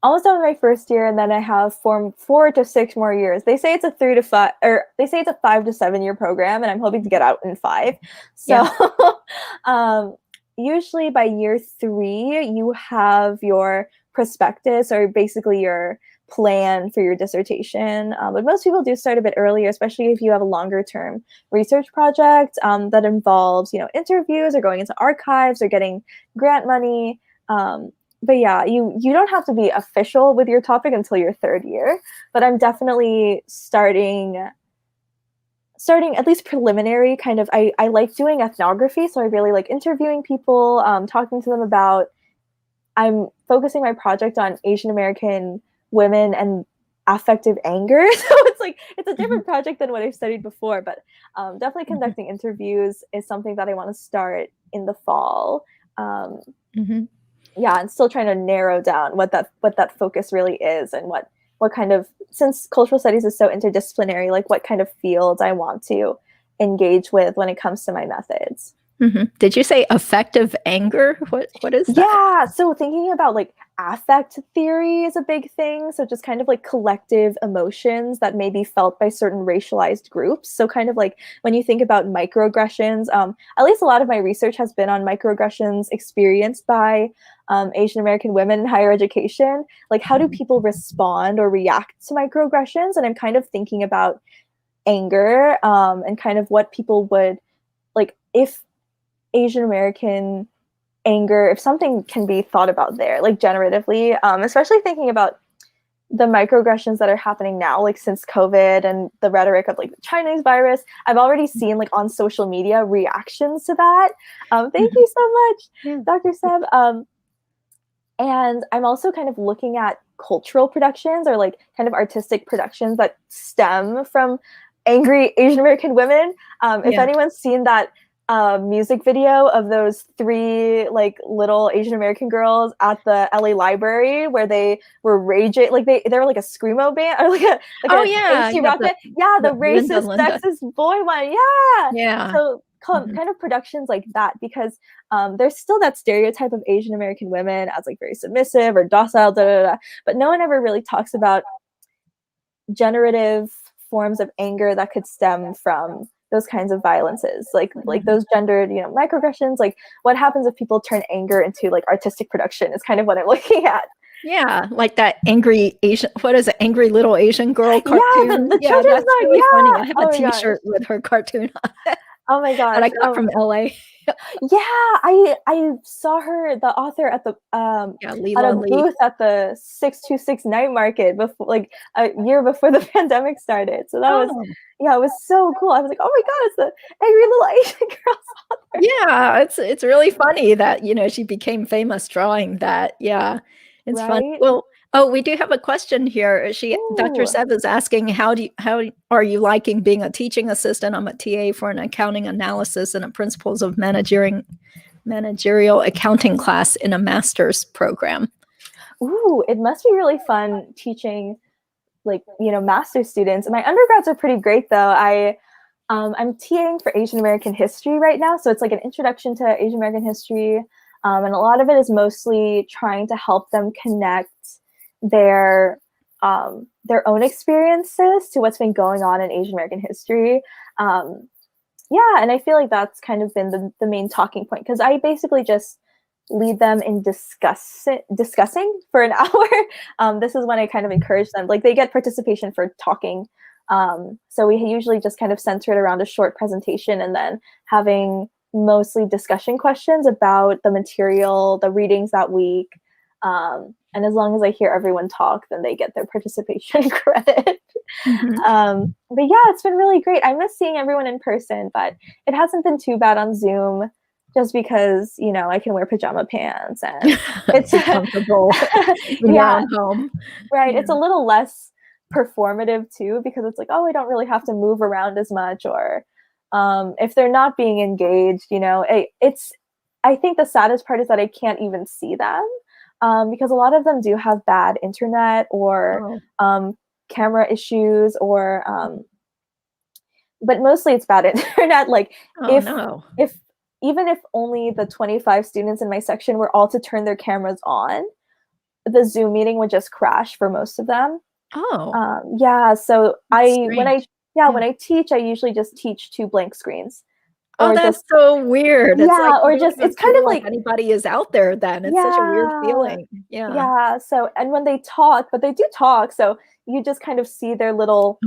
almost done with my first year, and then I have 4 to 6 more years. They say it's a 3 to 5, or they say it's a 5 to 7 year program, and I'm hoping to get out in 5. So usually by year 3, you have your prospectus, or basically your plan for your dissertation. But most people do start a bit earlier, especially if you have a longer term research project that involves, interviews or going into archives or getting grant money. But yeah, you don't have to be official with your topic until your 3rd year. But I'm definitely starting at least preliminary kind of. I like doing ethnography, so I really like interviewing people, talking to them about. I'm focusing my project on Asian American women and affective anger. So it's a different project than what I've studied before, but definitely conducting interviews is something that I want to start in the fall. Yeah, and still trying to narrow down what that focus really is, and what kind of, since cultural studies is so interdisciplinary, like what kind of fields I want to engage with when it comes to my methods. Did you say affective anger? What is that? Yeah, so thinking about like affect theory is a big thing. So just kind of like collective emotions that may be felt by certain racialized groups. So kind of like when you think about microaggressions, at least a lot of my research has been on microaggressions experienced by Asian American women in higher education. Like how do people respond or react to microaggressions? And I'm kind of thinking about anger and kind of what people would like if Asian American anger, if something can be thought about there, like generatively, especially thinking about the microaggressions that are happening now, like since COVID and the rhetoric of like the Chinese virus, I've already seen like on social media reactions to that. Thank you so much, Dr. Seb. And I'm also kind of looking at cultural productions or like kind of artistic productions that stem from angry Asian American women. If anyone's seen that music video of those 3 like little Asian American girls at the LA library where they were raging, like they were like a screamo band or like a angsty rock band. Yeah, the racist, sexist boy one. Yeah. So kind of productions like that, because there's still that stereotype of Asian American women as like very submissive or docile, but no one ever really talks about generative forms of anger that could stem from those kinds of violences, like those gendered, microaggressions. Like what happens if people turn anger into like artistic production is kind of what I'm looking at. Yeah, like that angry Asian, what is it, angry little Asian girl cartoon? Yeah, the children's that's really funny. I have a T-shirt with her cartoon on it. Oh my gosh. That I got from LA. Yeah, I saw her, the author, at the at a booth at the 626 night market before, like a year before the pandemic started. So that was it was so cool. I was like, oh my god, it's the angry little Asian girl's author. Yeah, it's really funny that she became famous drawing that. Yeah, it's fun. Well, we do have a question here. Dr. Seb is asking, how are you liking being a teaching assistant? I'm a TA for an accounting analysis and a principles of managerial accounting class in a master's program. Ooh, it must be really fun teaching like, master's students. My undergrads are pretty great though. I'm TAing for Asian American history right now. So it's like an introduction to Asian American history. And a lot of it is mostly trying to help them connect their own experiences to what's been going on in Asian American history. And I feel like that's kind of been the main talking point, because I basically just lead them in discussing for an hour. This is when I kind of encourage them. Like they get participation for talking. So we usually just kind of center it around a short presentation and then having mostly discussion questions about the material, the readings that week. And as long as I hear everyone talk, then they get their participation credit. But yeah, it's been really great. I miss seeing everyone in person, but it hasn't been too bad on Zoom, just because, I can wear pajama pants and it's comfortable when you're at home. Right. Yeah. It's a little less performative too, because it's like, oh, I don't really have to move around as much, or if they're not being engaged, I think the saddest part is that I can't even see them. Because a lot of them do have bad internet or camera issues, or but mostly it's bad internet. Like even if only the 25 students in my section were all to turn their cameras on, the Zoom meeting would just crash for most of them. Yeah. So when I teach, I usually just teach 2 blank screens. Oh, that's so weird. Yeah, it's kind of like anybody is out there then. It's such a weird feeling. Yeah. Yeah. So, and when they talk, but they do talk, so you just kind of see their little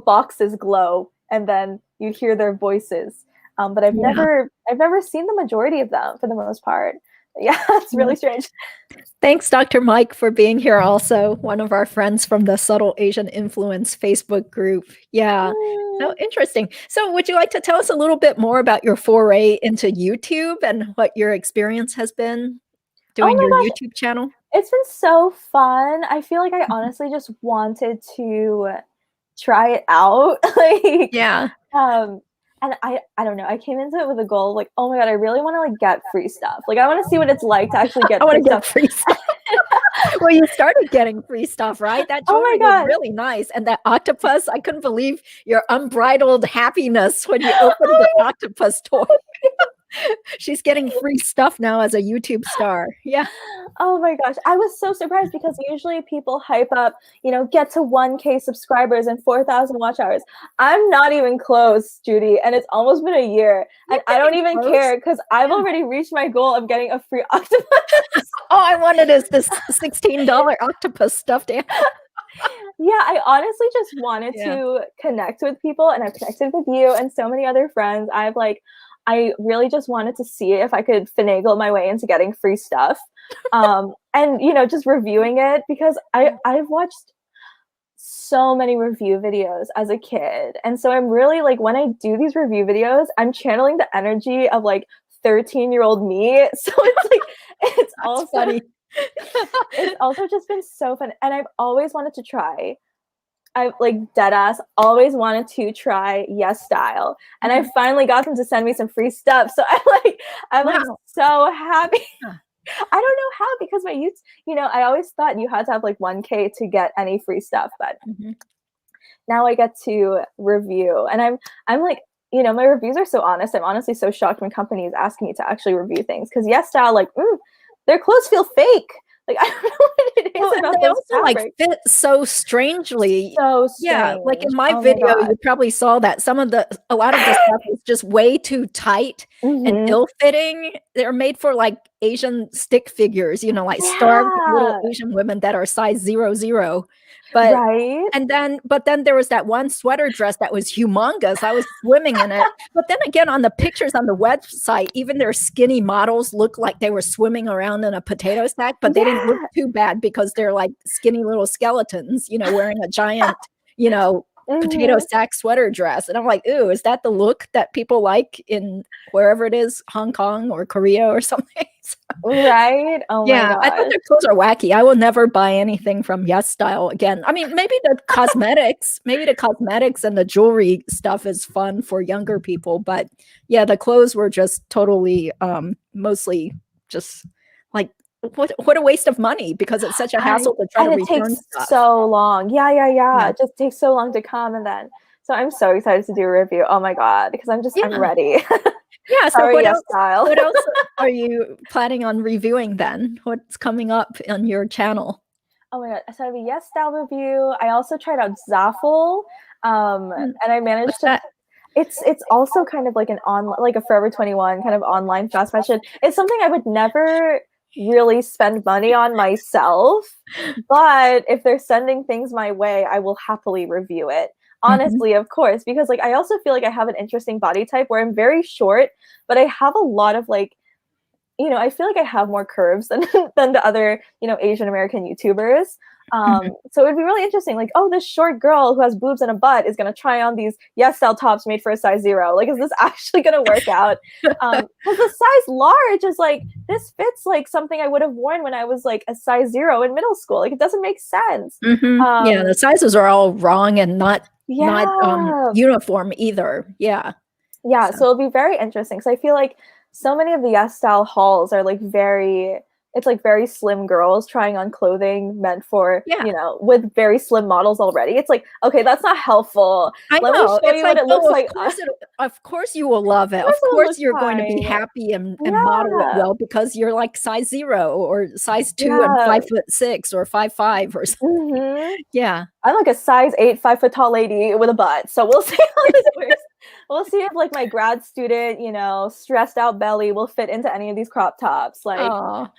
boxes glow, and then you hear their voices. But I've never seen the majority of them for the most part. Yeah, it's really strange. Thanks, Dr. Mike, for being here also, one of our friends from the Subtle Asian Influence Facebook group. Yeah, so interesting. So would you like to tell us a little bit more about your foray into YouTube and what your experience has been doing your YouTube channel? It's been so fun. I feel like I honestly just wanted to try it out. And I don't know. I came into it with a goal like, oh my god, I really want to like get free stuff. Like I want to see what it's like to actually get. I want to get free stuff. Well, you started getting free stuff, right? That Oh my jewelry was God. really nice. And that octopus, I couldn't believe your unbridled happiness when you opened Oh the my octopus toy. She's getting free stuff now as a YouTube star. Yeah. Oh my gosh, I was so surprised because usually people hype up, get to 1K subscribers and 4,000 watch hours. I'm not even close, Judy, and it's almost been a year, and I don't even care because I've already reached my goal of getting a free octopus. All I wanted is this $16 octopus stuffed animal. Yeah, I honestly just wanted to connect with people, and I've connected with you and so many other friends. I really just wanted to see if I could finagle my way into getting free stuff. And just reviewing it because I've watched so many review videos as a kid. And so I'm really like, when I do these review videos, I'm channeling the energy of like 13-year-old me. So it's like, it's also funny. It's also just been so fun. And I've always wanted to try. I've like dead ass always wanted to try Yes Style. And I finally got them to send me some free stuff. So I'm like so happy. I don't know how, because my youth, I always thought you had to have like 1K to get any free stuff, but now I get to review, and I'm like, my reviews are so honest. I'm honestly so shocked when companies ask me to actually review things, because Yes Style, like, their clothes feel fake. Like, I don't know what it is about they those also fabrics. like fit so strangely. So strange. Yeah, like in my video, you probably saw that a lot of the stuff is just way too tight and ill-fitting. They're made for like Asian stick figures, like starved little Asian women that are size 00. But but then there was that one sweater dress that was humongous. I was swimming in it. But then again, on the pictures on the website, even their skinny models look like they were swimming around in a potato sack, but they didn't look too bad because they're like skinny little skeletons, wearing a giant, potato sack sweater dress. And I'm like, ooh, is that the look that people like in wherever it is, Hong Kong or Korea or something? Right? Oh my God. I think their clothes are wacky. I will never buy anything from Yes Style again. I mean, maybe the cosmetics and the jewelry stuff is fun for younger people, but yeah, the clothes were just totally mostly just like what a waste of money, because it's such a hassle to try to return stuff. It takes so long. Yeah. It just takes so long to come, and then so I'm so excited to do a review. Oh my God, because I'm ready. Yeah. So what else are you planning on reviewing then? What's coming up on your channel? Oh my God. So I have a Yes Style review. I also tried out Zaful. And I managed to it's also kind of like like a Forever 21 kind of online fast fashion. It's something I would never really spend money on myself, but if they're sending things my way, I will happily review it. Honestly, of course, because like I also feel like I have an interesting body type where I'm very short, but I have a lot of like, I feel like I have more curves than the other, Asian American YouTubers. So it'd be really interesting. Like, oh, this short girl who has boobs and a butt is going to try on these Yes Style tops made for a size 0. Like, is this actually going to work out? Because the size large is like, this fits like something I would have worn when I was like a size 0 in middle school. Like, it doesn't make sense. Yeah, the sizes are all wrong and not uniform either. Yeah. So it'll be very interesting, because I feel like so many of the Yes Style hauls are like it's like very slim girls trying on clothing meant for, with very slim models already. It's like, okay, that's not helpful. Let me show you what it looks like. Of course you will love it. Of course you're going to be happy and model it well, because you're like size 0 or size 2 and 5'6" or 5'5" or something. Yeah. I'm like a size 8, 5 foot tall lady with a butt. So we'll see how this works. We'll see if like my grad student, stressed out belly will fit into any of these crop tops. Like,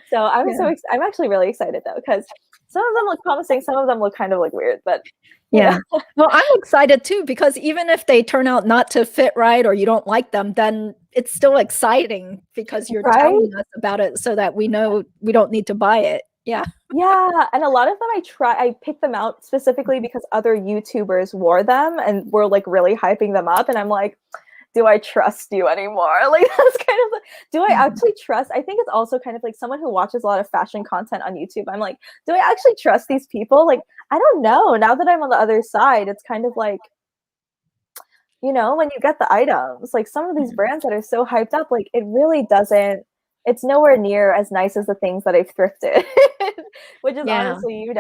so I'm actually really excited though, because some of them look promising, some of them look kind of like weird, but yeah. Well, I'm excited too, because even if they turn out not to fit right or you don't like them, then it's still exciting because you're telling us about it so that we know we don't need to buy it. Yeah. Yeah. And a lot of them I picked them out specifically because other YouTubers wore them and were like really hyping them up. And I'm like, do I trust you anymore? Like, that's kind of do I actually trust? I think it's also kind of like someone who watches a lot of fashion content on YouTube. I'm like, do I actually trust these people? Like, I don't know. Now that I'm on the other side, it's kind of like, when you get the items, like some of these brands that are so hyped up, like it really doesn't, it's nowhere near as nice as the things that I've thrifted. which is Yeah. honestly, I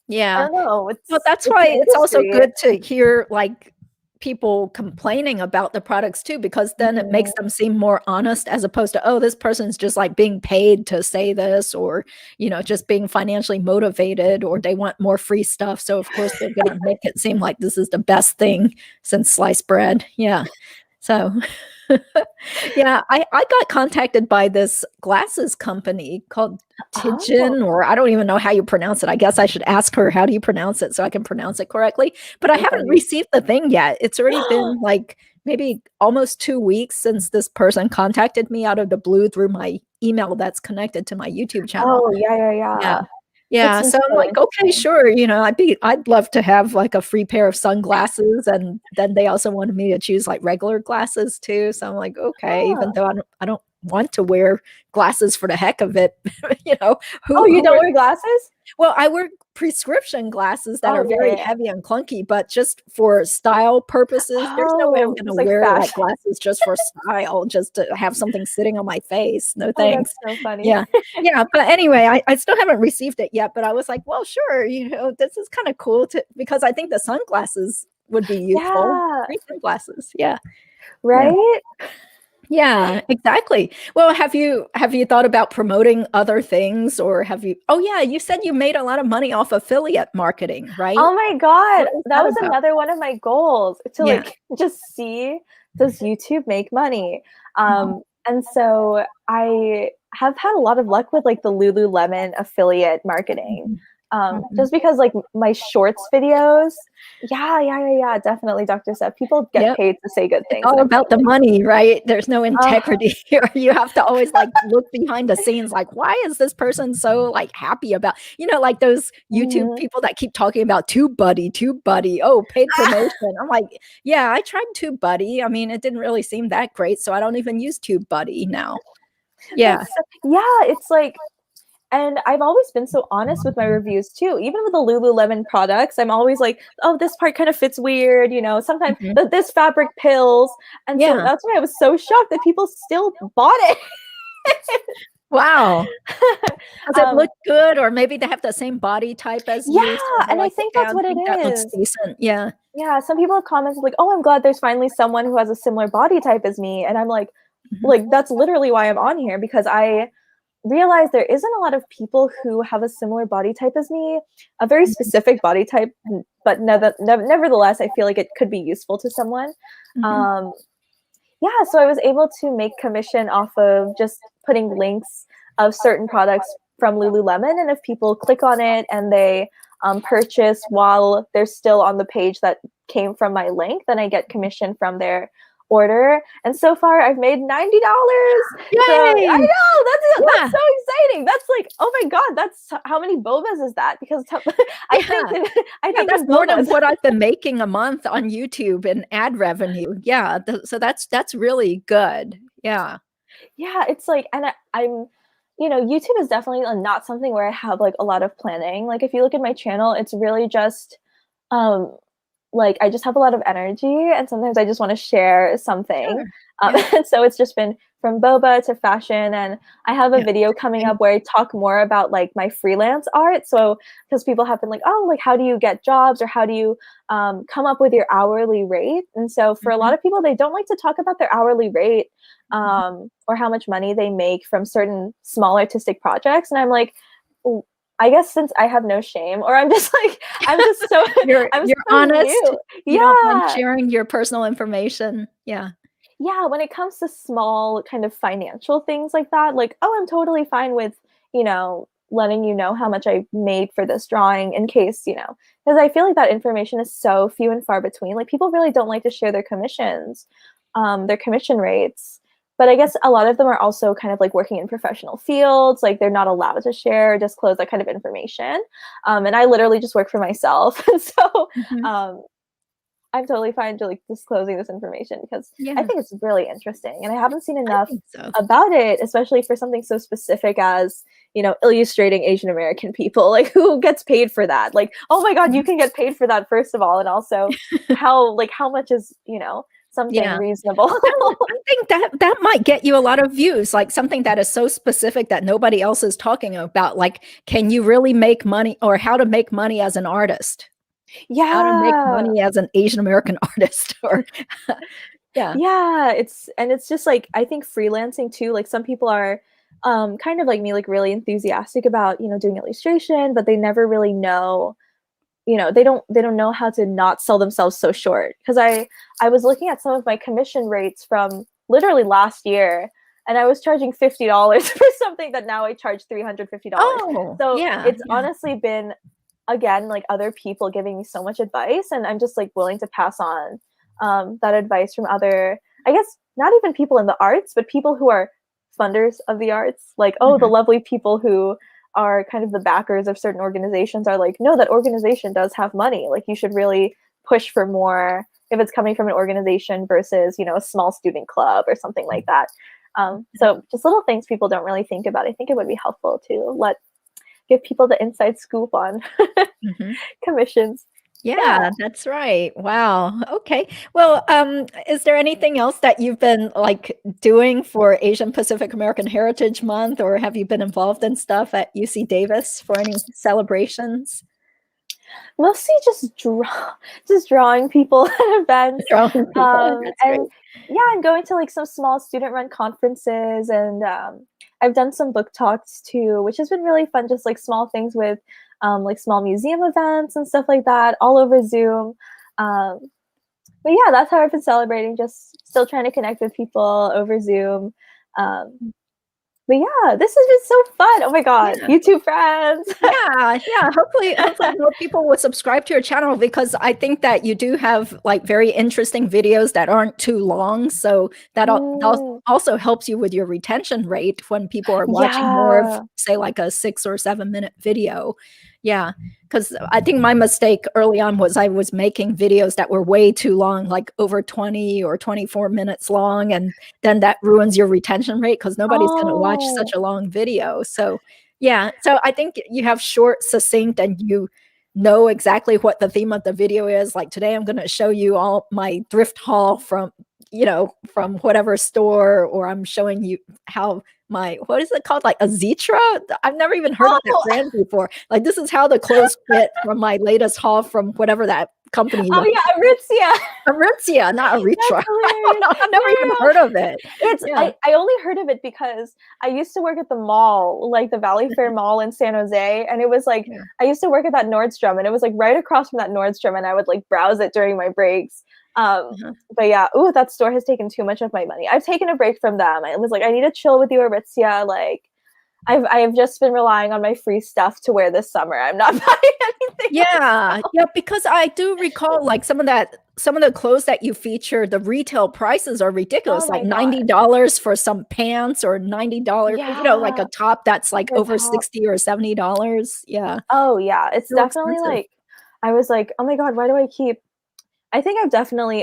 Yeah. don't know. Well, that's It's why an it's also industry. good to hear like people complaining about the products too, because then it makes Mhm. them seem more honest as opposed to, oh, this person's just like being paid to say this, or, just being financially motivated, or they want more free stuff. So of course they're going to make it seem like this is the best thing since sliced bread. Yeah. So yeah, I got contacted by this glasses company called Oh, Tijen, or I don't even know how you pronounce it. I guess I should ask her, how do you pronounce it, so I can pronounce it correctly. But I haven't Bookbaby. received the thing yet. It's already been like maybe almost 2 weeks since this person contacted me out of the blue through my email that's connected to my YouTube channel. Oh, yeah, yeah, Yeah. yeah. It's Yeah, been so I'm so like, "Okay, interesting. sure," I'd love to have, like, a free pair of sunglasses, and then they also wanted me to choose, like, regular glasses too, so I'm like, "Okay," even Huh. though I don't want to wear glasses for the heck of it, you know, Oh, who you who don't are wear glasses? well, I wear prescription glasses that Oh, are yeah, very yeah, yeah. heavy and clunky, but just for style purposes. There's no way I'm Oh, gonna just like wear, like, fashion. glasses just for style, just to have something sitting on my face. No Oh, thanks. that's so funny. Yeah. Yeah, but anyway, I still haven't received it yet, but I was like, "Well, sure, this is kinda cool to," because I think the sunglasses would be useful. Yeah, Free sunglasses. Yeah. Yeah. right? Yeah, exactly. Well, have you thought about promoting other things, or have you Oh, yeah, you said you made a lot of money off affiliate marketing, right? Oh my god, What was that that was about? another one of my goals to, Yeah. like, just see, does YouTube make money? Mhm, And so I have had a lot of luck with, like, the Lululemon affiliate marketing, mhm, mhm. just because, like, my shorts videos. Yeah, yeah, yeah, yeah, definitely, Dr. Seth. People get Yep. paid to say good It's things, all and I'm about the totally money, right? There's no uh, integrity here. You have to always, like, look behind the scenes, like, "Why is this person so, like, happy about," like those YouTube mhm. people that keep talking about TubeBuddy, oh, paid promotion. I'm like, "Yeah, I tried TubeBuddy. I mean, it didn't really seem that great, so I don't even use TubeBuddy now." Yeah. Yeah, it's like, and I've always been so honest with my reviews too. Even with the Lululemon products, I'm always like, "Oh, this part kind of fits weird," sometimes Mhm. this fabric pills. And so Yeah. that's why I was so shocked that people still bought it. Wow. Does it um, look good, or maybe they have the same body type as you, so yeah, they're and I like, think "Okay, that's I what it think that looks is. decent." Yeah. Yeah, some people have commented like, "Oh, I'm glad there's finally someone who has a similar body type as me." And I'm Mhm. like that's literally why I'm on here, because I realize there isn't a lot of people who have a similar body type as me, a very Mhm. specific body type, but nevertheless, I feel like it could be useful to someone. Mhm. Um, yeah, so I was able to make commission off of just putting links of certain products from Lululemon, and if people click on it and they purchase while they're still on the page that came from my link, then I get commission from their order. And so far, I've made $90. So I Yay! know that's Yeah. so exciting. That's like, oh my god, that's how many bobas is that? Because I think Yeah. I Yeah, think that's in more than bobas. what I've been making a month on YouTube in ad revenue. Yeah, so that's really good. Yeah. Yeah, it's like, and I'm, YouTube is definitely not something where I have like a lot of planning. Like if you look at my channel, it's really just, um, like I just have a lot of energy, and sometimes I just want to share something. Sure. Yeah. And so it's just been from boba to fashion, and I have a Yeah. video coming Same. up where I talk more about like my freelance art. So because people have been like, oh, like how do you get jobs, or how do you come up with your hourly rate? And so for a lot Mhm. of people, they don't like to talk about their hourly rate, Mhm. or how much money they make from certain small artistic projects. And I'm like, I guess since I have no shame, or I'm just like, I'm just so I'm You're so honest. new. You don't mind Yeah. sharing your personal information. Yeah. Yeah, when it comes to small kind of financial things like that, like, oh, I'm totally fine with, letting you know how much I made for this drawing in case, because I feel like that information is so few and far between. Like people really don't like to share their commissions, their commission rates. But I guess a lot of them are also kind of like working in professional fields, like they're not allowed to share or disclose that kind of information. And I literally just work for myself. And so Mhm. um, I'm totally fine to like disclosing this information because I Yeah, think it's really interesting, and I haven't seen I enough think so. about it, especially for something so specific as, illustrating Asian American people. Like who gets paid for that? Like, oh my god, you Mhm. can get paid for that first of all, and also how much is, something Yeah. reasonable. Well, I think that might get you a lot of views, like something that is so specific that nobody else is talking about. Like, can you really make money, or how to make money as an artist? How to make Yeah. money as an Asian American artist, or yeah. Yeah, it's just like I think freelancing too, like some people are kind of like me, like really enthusiastic about, doing illustration, but they never really know, they don't know how to not sell themselves so short. Because I was looking at some of my commission rates from literally last year, and I was charging $50 for something that now I charge $350. Oh, So yeah, it's yeah. honestly been, again, like other people giving me so much advice, and I'm just like willing to pass on that advice from other, I guess, not even people in the arts, but people who are funders of the arts. Like, oh, the Mhm. lovely people who are kind of the backers of certain organizations are like, no, that organization does have money. Like, you should really push for more if it's coming from an organization versus, a small student club or something like that. So just little things people don't really think about. I think it would be helpful to give people the inside scoop on Mhm. commissions. Yeah. Yeah, that's right. Wow. Okay. Well, is there anything else that you've been like doing for Asian Pacific American Heritage Month, or have you been involved in stuff at UC Davis for any celebrations? Mostly just drawing people at events. Drawing people. That's great. And yeah, I'm going to like some small student run conferences, and I've done some book talks too, which has been really fun. Just like small things with like small museum events and stuff like that, all over Zoom. Um, but yeah, that's how I've been celebrating. Just still trying to connect with people over Zoom. Um, but yeah, this has been so fun. Oh my God, Yeah. YouTube friends. Yeah, yeah. Hopefully more people will subscribe to your channel, because I think that you do have like very interesting videos that aren't too long. So that Mm, also helps you with your retention rate when people are watching more of, yeah. say, like a 6 or 7 minute video. Yeah. Because I think my mistake early on was I was making videos that were way too long, like over 20 or 24 minutes long. And then that ruins your retention rate, because nobody's going to watch such Oh. a long video. So yeah, so I think you have short, succinct, and you know exactly what the theme of the video is. Like today, I'm going to show you all my thrift haul from whatever store, or I'm showing you how what is it called? Like a Zitra? I've never even heard of that Oh, brand before. Like, this is how the clothes fit from my latest haul from whatever that company oh was. yeah, Aritzia. Aritzia, not That's Aritra. I don't hilarious. know. I've No, never even no, no. heard of it. It's Yeah. I only heard of it because I used to work at the mall, like the Valley Fair Mall in San Jose, and it was like Yeah. I used to work at that Nordstrom, and it was like right across from that Nordstrom, and I would like browse it during my breaks. Uh-huh. But yeah, ooh, that store has taken too much of my money. I've taken a break from them. I was like, I need to chill with you, Aritzia. Like, I've just been relying on my free stuff to wear this summer. I'm not buying anything Yeah, myself. yeah, because I do recall like some of the clothes that you feature, the retail prices are Oh ridiculous, like my God. $90 for some pants, or $90 for, like Yeah, a top that's like for a over top. 60 or $70. Yeah, Oh yeah, it's so definitely expensive. like I was like, "Oh my God, why do I keep." I definitely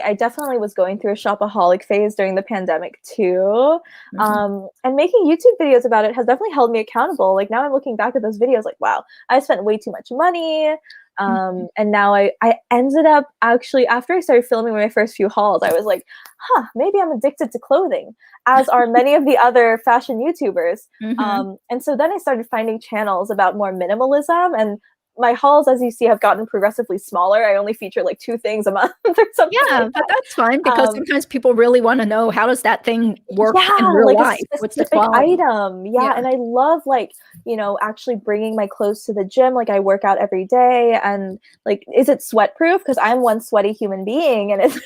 was going through a shopaholic phase during the pandemic too. Mhm, And making YouTube videos about it has definitely held me accountable. Like now I'm looking back at those videos like, wow, I spent way too much money. mhm. And now I ended up actually, after I started filming my first few hauls, I was like, huh, maybe I'm addicted to clothing, as are many of the other fashion YouTubers. Mhm. And so then I started finding channels about more minimalism, and my hauls, as you see, have gotten progressively smaller. I only feature like 2 things a month or something like Yeah, but that. that's fine, because Um, sometimes people really wanna know, how does that thing work in yeah, real like a life? What's the specific quality? item. Yeah, Yeah. and I love like, actually bringing my clothes to the gym. Like I work out every day, and like, is it sweat proof? Because I'm one sweaty human being, and it's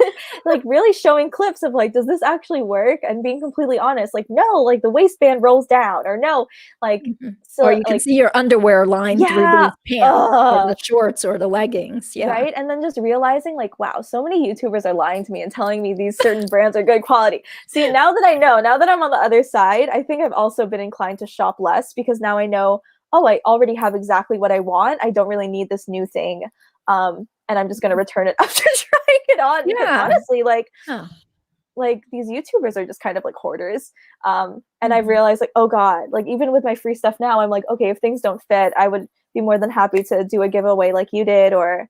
like really showing clips of like, does this actually work? And being completely honest, like, no, like the waistband rolls down, or no, like, Mhm. Or so you can like, see your underwear line through yeah, these pants, or the ugh. shorts, or the leggings, yeah. Right? And then just realizing like, wow, so many YouTubers are lying to me and telling me these certain brands are good quality. See, now that I know, now that I'm on the other side, I think I've also been inclined to shop less, because now I know, oh, I already have exactly what I want. I don't really need this new thing. And I'm just gonna return it after trying it on, because Yeah. honestly, Oh. like these YouTubers are just kind of like hoarders. And I've Mhm. realized like, oh God, like even with my free stuff now, I'm like, okay, if things don't fit, I would be more than happy to do a giveaway like you did, or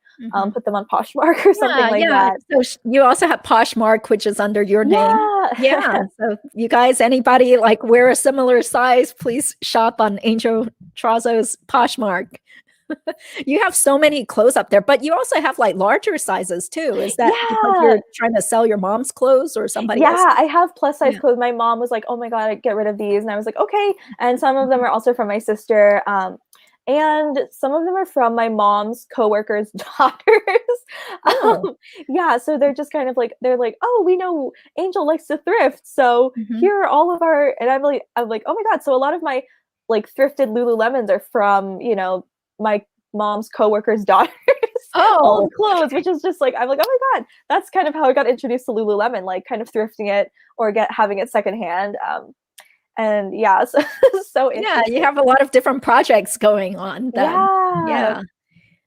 put them on Poshmark or something like that. So you also have Poshmark, which is under your name. Yeah. So you guys, anybody like wear a similar size, please shop on Angel Trazo's Poshmark. You have so many clothes up there, but you also have like larger sizes too. Is that because Yeah. you're trying to sell your mom's clothes or somebody else? Yeah, I have plus size clothes. My mom was like, "Oh my god, get rid of these," and I was like, "Okay." And some of them are also from my sister, and some of them are from my mom's coworkers' daughters. Oh. Yeah, so they're just kind of like they're like, "Oh, we know Angel likes to thrift, so here are all of our." And I'm like, "Oh my god!" So a lot of my like thrifted Lululemons are from my mom's coworkers' daughters. Old clothes, which is just like I'm like, oh my god, that's kind of how I got introduced to Lululemon, like kind of thrifting it or having it secondhand. And yeah, so so interesting. You have a lot of different projects going on then. Yeah. Yeah.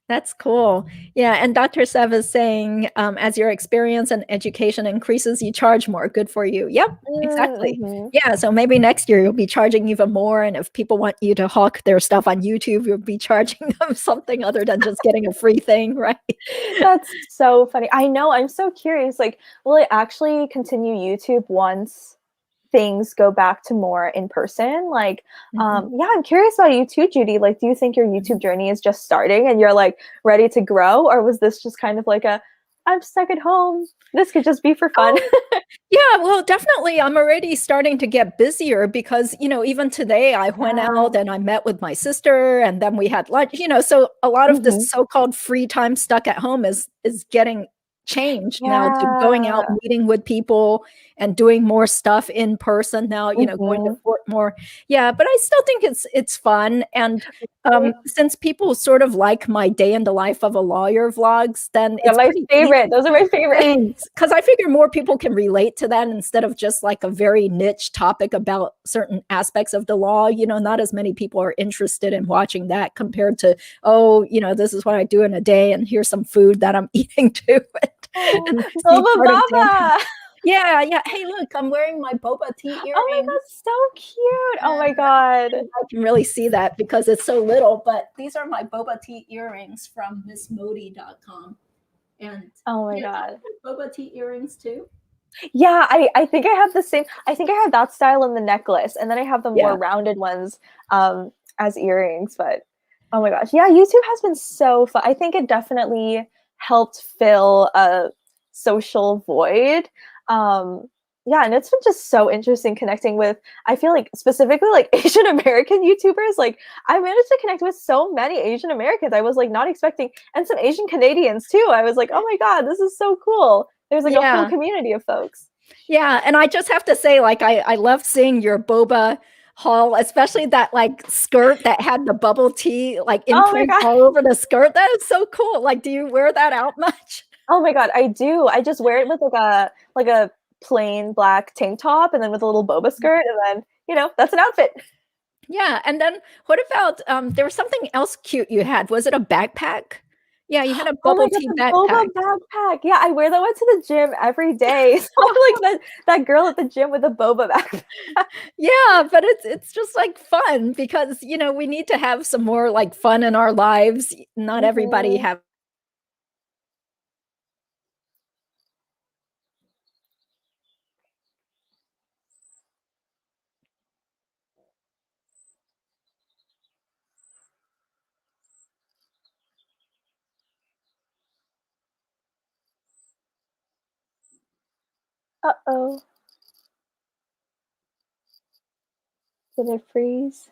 That's cool. Yeah, and Dr. Sev is saying, as your experience and education increases, you charge more. Good for you. Yep, exactly. Mm-hmm. Yeah, so maybe next year you'll be charging even more, and if people want you to hawk their stuff on YouTube, you'll be charging them something other than just getting a free thing, right? That's so funny. I know. I'm so curious. Like, will it actually continue YouTube once things go back to more in person? Like, yeah, I'm curious about you too, Judy. Like, do you think your YouTube journey is just starting and you're like ready to grow, or was this just kind of like I'm stuck at home, this could just be for fun? Yeah, well, definitely. I'm already starting to get busier because, even today I went out and I met with my sister and then we had lunch, so a lot of this so-called free time stuck at home is getting changed now to going out, Yeah. meeting with people and doing more stuff in person now, going to court more. Yeah, but I still think it's fun. And since people sort of like my day in the life of a lawyer vlogs, then Yeah, it's my pretty easy. favorite. Those are my favorite. Thanks. Because I figure more people can relate to that instead of just like a very niche topic about certain aspects of the law. Not as many people are interested in watching that compared to, this is what I do in a day and here's some food that I'm eating too. And see Boba part example. Baba. Yeah. Hey, look, I'm wearing my boba tea earring. Oh my god, so cute. Oh my god. I can really see that because it's so little, but these are my boba tea earrings from missmodi.com. And oh my god, boba tea earrings too. Yeah, I think I have the same. I think I have that style in the necklace, and then I have the more rounded ones as earrings. But oh my gosh, yeah, YouTube has been so fun. I think it definitely helped fill a social void. Yeah, and it's been just so interesting connecting with, I feel like specifically like Asian American YouTubers. Like I managed to connect with so many Asian Americans. I was like not expecting, and some Asian Canadians too. I was like, oh my god, this is so cool. There's like a whole community of folks. Yeah, and I just have to say, like, I love seeing your boba haul, especially that like skirt that had the bubble tea like imprint all over the skirt. That is so cool. Like, do you wear that out much? Oh my god, I do. I just wear it with like a plain black tank top and then with a little boba skirt, and then that's an outfit. Yeah, and then what about there was something else cute you had? Was it a backpack? Yeah, you had a bubble tea backpack. Boba backpack. Yeah, I wear that one to the gym every day. So I'm like that girl at the gym with a boba backpack. Yeah, but it's just like fun because we need to have some more like fun in our lives. Not everybody have. Uh-oh. Did it freeze?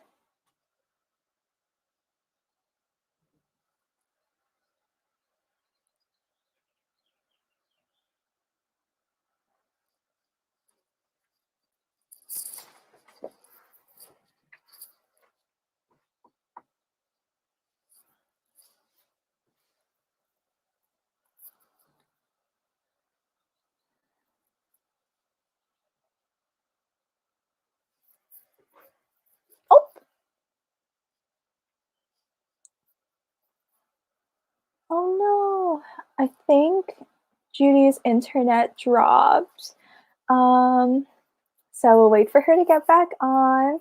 Oh. Oh no. I think Judy's internet dropped. So we'll wait for her to get back on.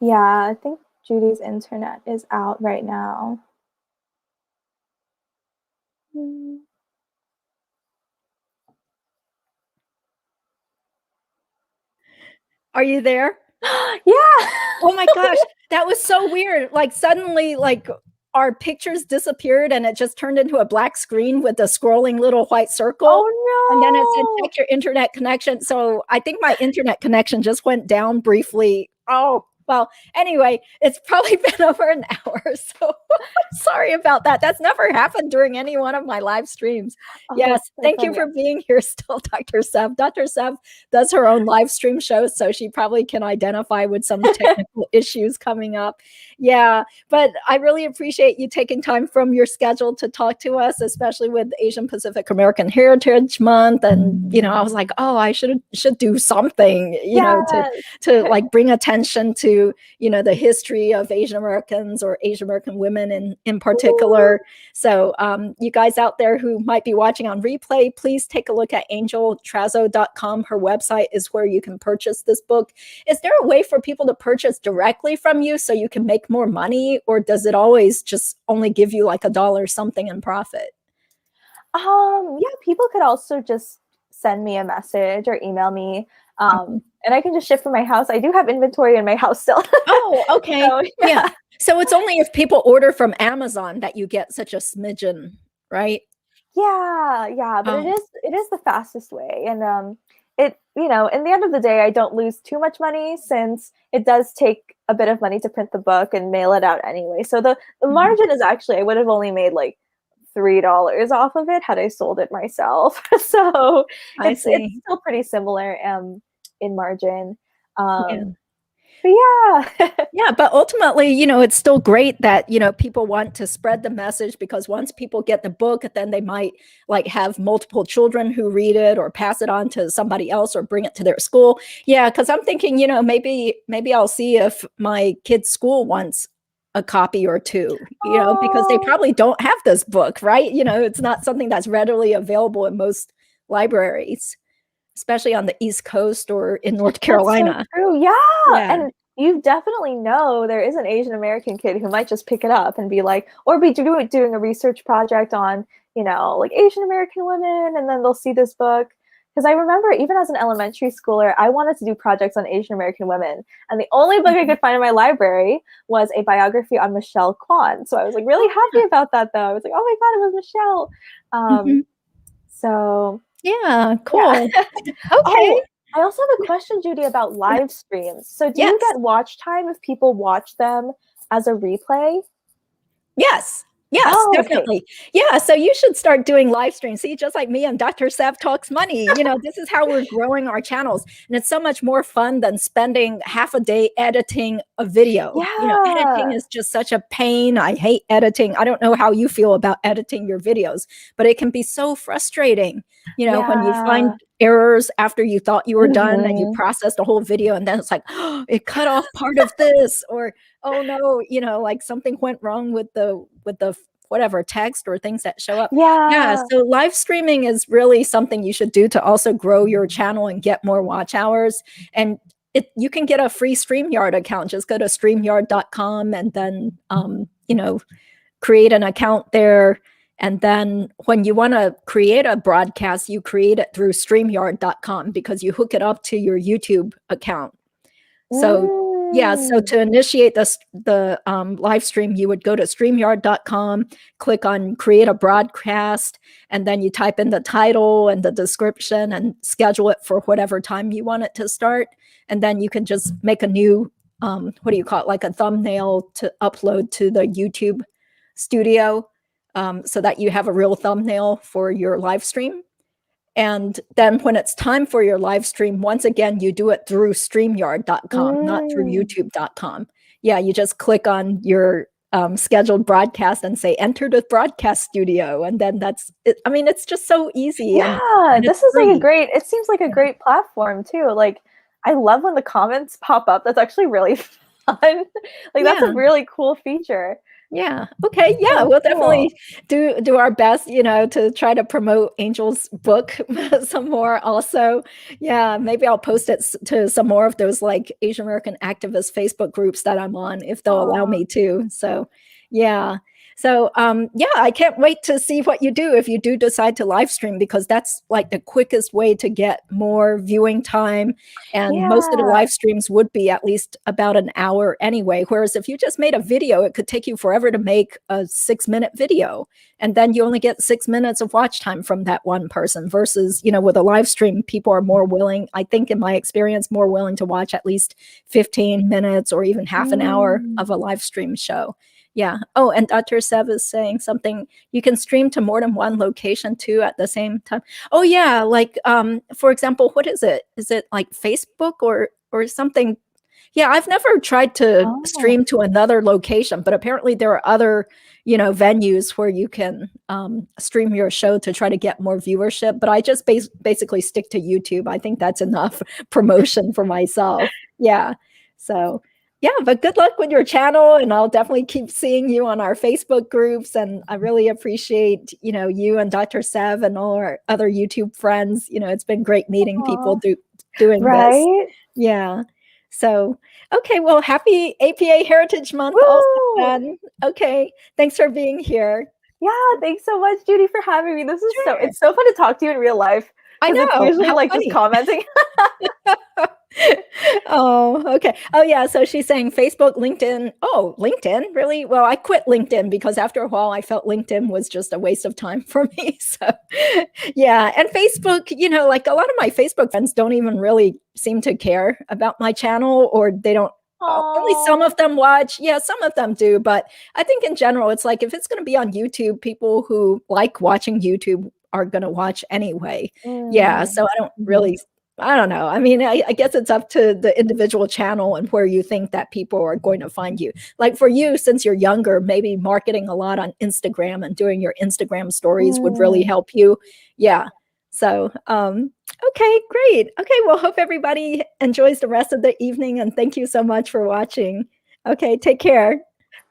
Yeah, I think Judy's internet is out right now. Are you there? Yeah. Oh my gosh, that was so weird. Like suddenly, like our pictures disappeared and it just turned into a black screen with a scrolling little white circle. And then it said Oh check your internet connection. So I think my internet connection just went down briefly. Oh, well, anyway, it's probably been over an hour. So sorry about that. That's never happened during any one of my live streams. no. Oh, Yes. that's so Thank you funny. for being here still, Dr. Sev. Dr. Sev does her own live stream shows, so she probably can identify with some technical issues coming up. Yeah. But I really appreciate you taking time from your schedule to talk to us, especially with Asian Pacific American Heritage Month. And, you know, I was like, oh, I should do something, you know, to like bring attention to, you know, the history of Asian Americans or Asian American women in particular. So you guys out there who might be watching on replay, please take a look at angeltrazo.com. Her website is where you can purchase this book. Is there a way for people to purchase directly from you so you can make more money, or does it always just only give you like $1 something in profit? Yeah, people could also just send me a message or email me. And I can just ship from my house. I do have inventory in my house still. Oh, okay. So, Yeah. So it's only if people order from Amazon that you get such a smidgen, right? Yeah, but Oh, it is the fastest way. And it, you know, in the end of the day, I don't lose too much money since it does take a bit of money to print the book and mail it out anyway. So the margin is actually, I would have only made like $3 off of it had I sold it myself. So I it's see. still pretty similar in margin. Yeah. But yeah. Yeah, but ultimately, you know, it's still great that, you know, people want to spread the message, because once people get the book, then they might like have multiple children who read it or pass it on to somebody else or bring it to their school. Yeah, because I'm thinking, you know, maybe I'll see if my kid's school wants a copy or two, you know, because they Oh, probably don't have this book, right? You know, it's not something that's readily available in most libraries, especially on the East Coast or in North that's so Carolina. true. Yeah. Yeah. And you definitely know there is an Asian American kid who might just pick it up and be like, or be doing a research project on, you know, like Asian American women, and then they'll see this book. Because I remember even as an elementary schooler, I wanted to do projects on Asian American women. And the only book I could find in my library was a biography on Michelle Kwan. So I was like really Oh, happy yeah. about that, though. I was like, oh my God, it was Michelle. Mhm. So Yeah, yeah. cool. Okay. Oh, I also have a question, Judy, about Yeah. live streams. So do you Yes. get watch time if people watch them as a replay? Yes. Yes, Oh, okay. definitely. Yeah, so you should start doing live streams. See, just like me and Dr. Sav Talks Money, you know, this is how we're growing our channels. And it's so much more fun than spending half a day editing a video. You know, editing Yeah. is just such a pain. I hate editing. I don't know how you feel about editing your videos, but it can be so frustrating, you know, when you Yeah. find errors after you thought you were done and you Mhm. processed a whole video and then it's like, oh, it cut off part of this, or oh no, you know, like something went wrong with the whatever text or things that show up. Yeah, Yeah. so live streaming is really something you should do to also grow your channel and get more watch hours. And you can get a free StreamYard account. Just go to streamyard.com and then you know, create an account there. And then when you want to create a broadcast, you create it through streamyard.com because you hook it up to your YouTube account. So yeah, so Mm. to initiate the live stream, you would go to streamyard.com, click on create a broadcast, and then you type in the title and the description and schedule it for whatever time you want it to start. And then you can just make a new, what do you call it, like a thumbnail to upload to the YouTube studio, so that you have a real thumbnail for your live stream. And then when it's time for your live stream, once again, you do it through StreamYard.com, not through Mm. YouTube.com. Yeah, you just click on your scheduled broadcast and say, enter the broadcast studio. And then that's it. I mean, it's just so easy Yeah, and it's this is like a free. great, it seems like a Yeah. great platform too. Like, I love when the comments pop up. That's actually really fun. Like, that's Yeah. a really cool feature. Yeah. Okay. Yeah, So we'll cool. definitely do our best, to try to promote Angel's book some more also. Yeah, maybe I'll post it to some more of those like Asian American activist Facebook groups that I'm on if they'll allow Aw. me to. So, yeah. So, yeah, I can't wait to see what you do if you do decide to live stream, because that's like the quickest way to get more viewing time. And most of the Yeah. live streams would be at least about an hour anyway. Whereas if you just made a video, it could take you forever to make a 6-minute video. And then you only get 6 minutes of watch time from that one person versus, with a live stream, people are more willing, I think in my experience, more willing to watch at least 15 minutes or even half an hour Mm. of a live stream show. Yeah. Oh, and Dr. Sev is saying something. You can stream to more than one location too at the same time. Oh yeah, like for example, what is it? Is it like Facebook or something? Yeah, I've never tried to Oh. stream to another location, but apparently there are other, venues where you can stream your show to try to get more viewership. But I just basically stick to YouTube. I think that's enough promotion for myself. Yeah. So yeah, but good luck with your channel, and I'll definitely keep seeing you on our Facebook groups. And I really appreciate, you and Dr. Sev and all our other YouTube friends. It's been great meeting people Aw. doing this. Right? Yeah. So, okay, well, happy APA Heritage Month also, Woo! then. Okay, thanks for being here. Yeah, thanks so much, Judy, for having me. Sure. It's so fun to talk to you in real life I because it's know. usually How like just funny. commenting. Oh, okay. Oh, yeah. So she's saying Facebook, LinkedIn. Oh, LinkedIn? Really? Well, I quit LinkedIn because after a while I felt LinkedIn was just a waste of time for me. So, yeah. And Facebook, like a lot of my Facebook friends don't even really seem to care about my channel, or they don't. Only some Oh. of them watch. Yeah, some of them do. But I think in general, it's like if it's going to be on YouTube, people who like watching YouTube are going to watch anyway. Yeah. So I don't Mhm. really, I don't know. I mean, I guess it's up to the individual channel and where you think that people are going to find you. Like for you, since you're younger, maybe marketing a lot on Instagram and doing your Instagram stories would really Mm. help you. Yeah. So, okay, great. Okay, well, hope everybody enjoys the rest of the evening, and thank you so much for watching. Okay, take care.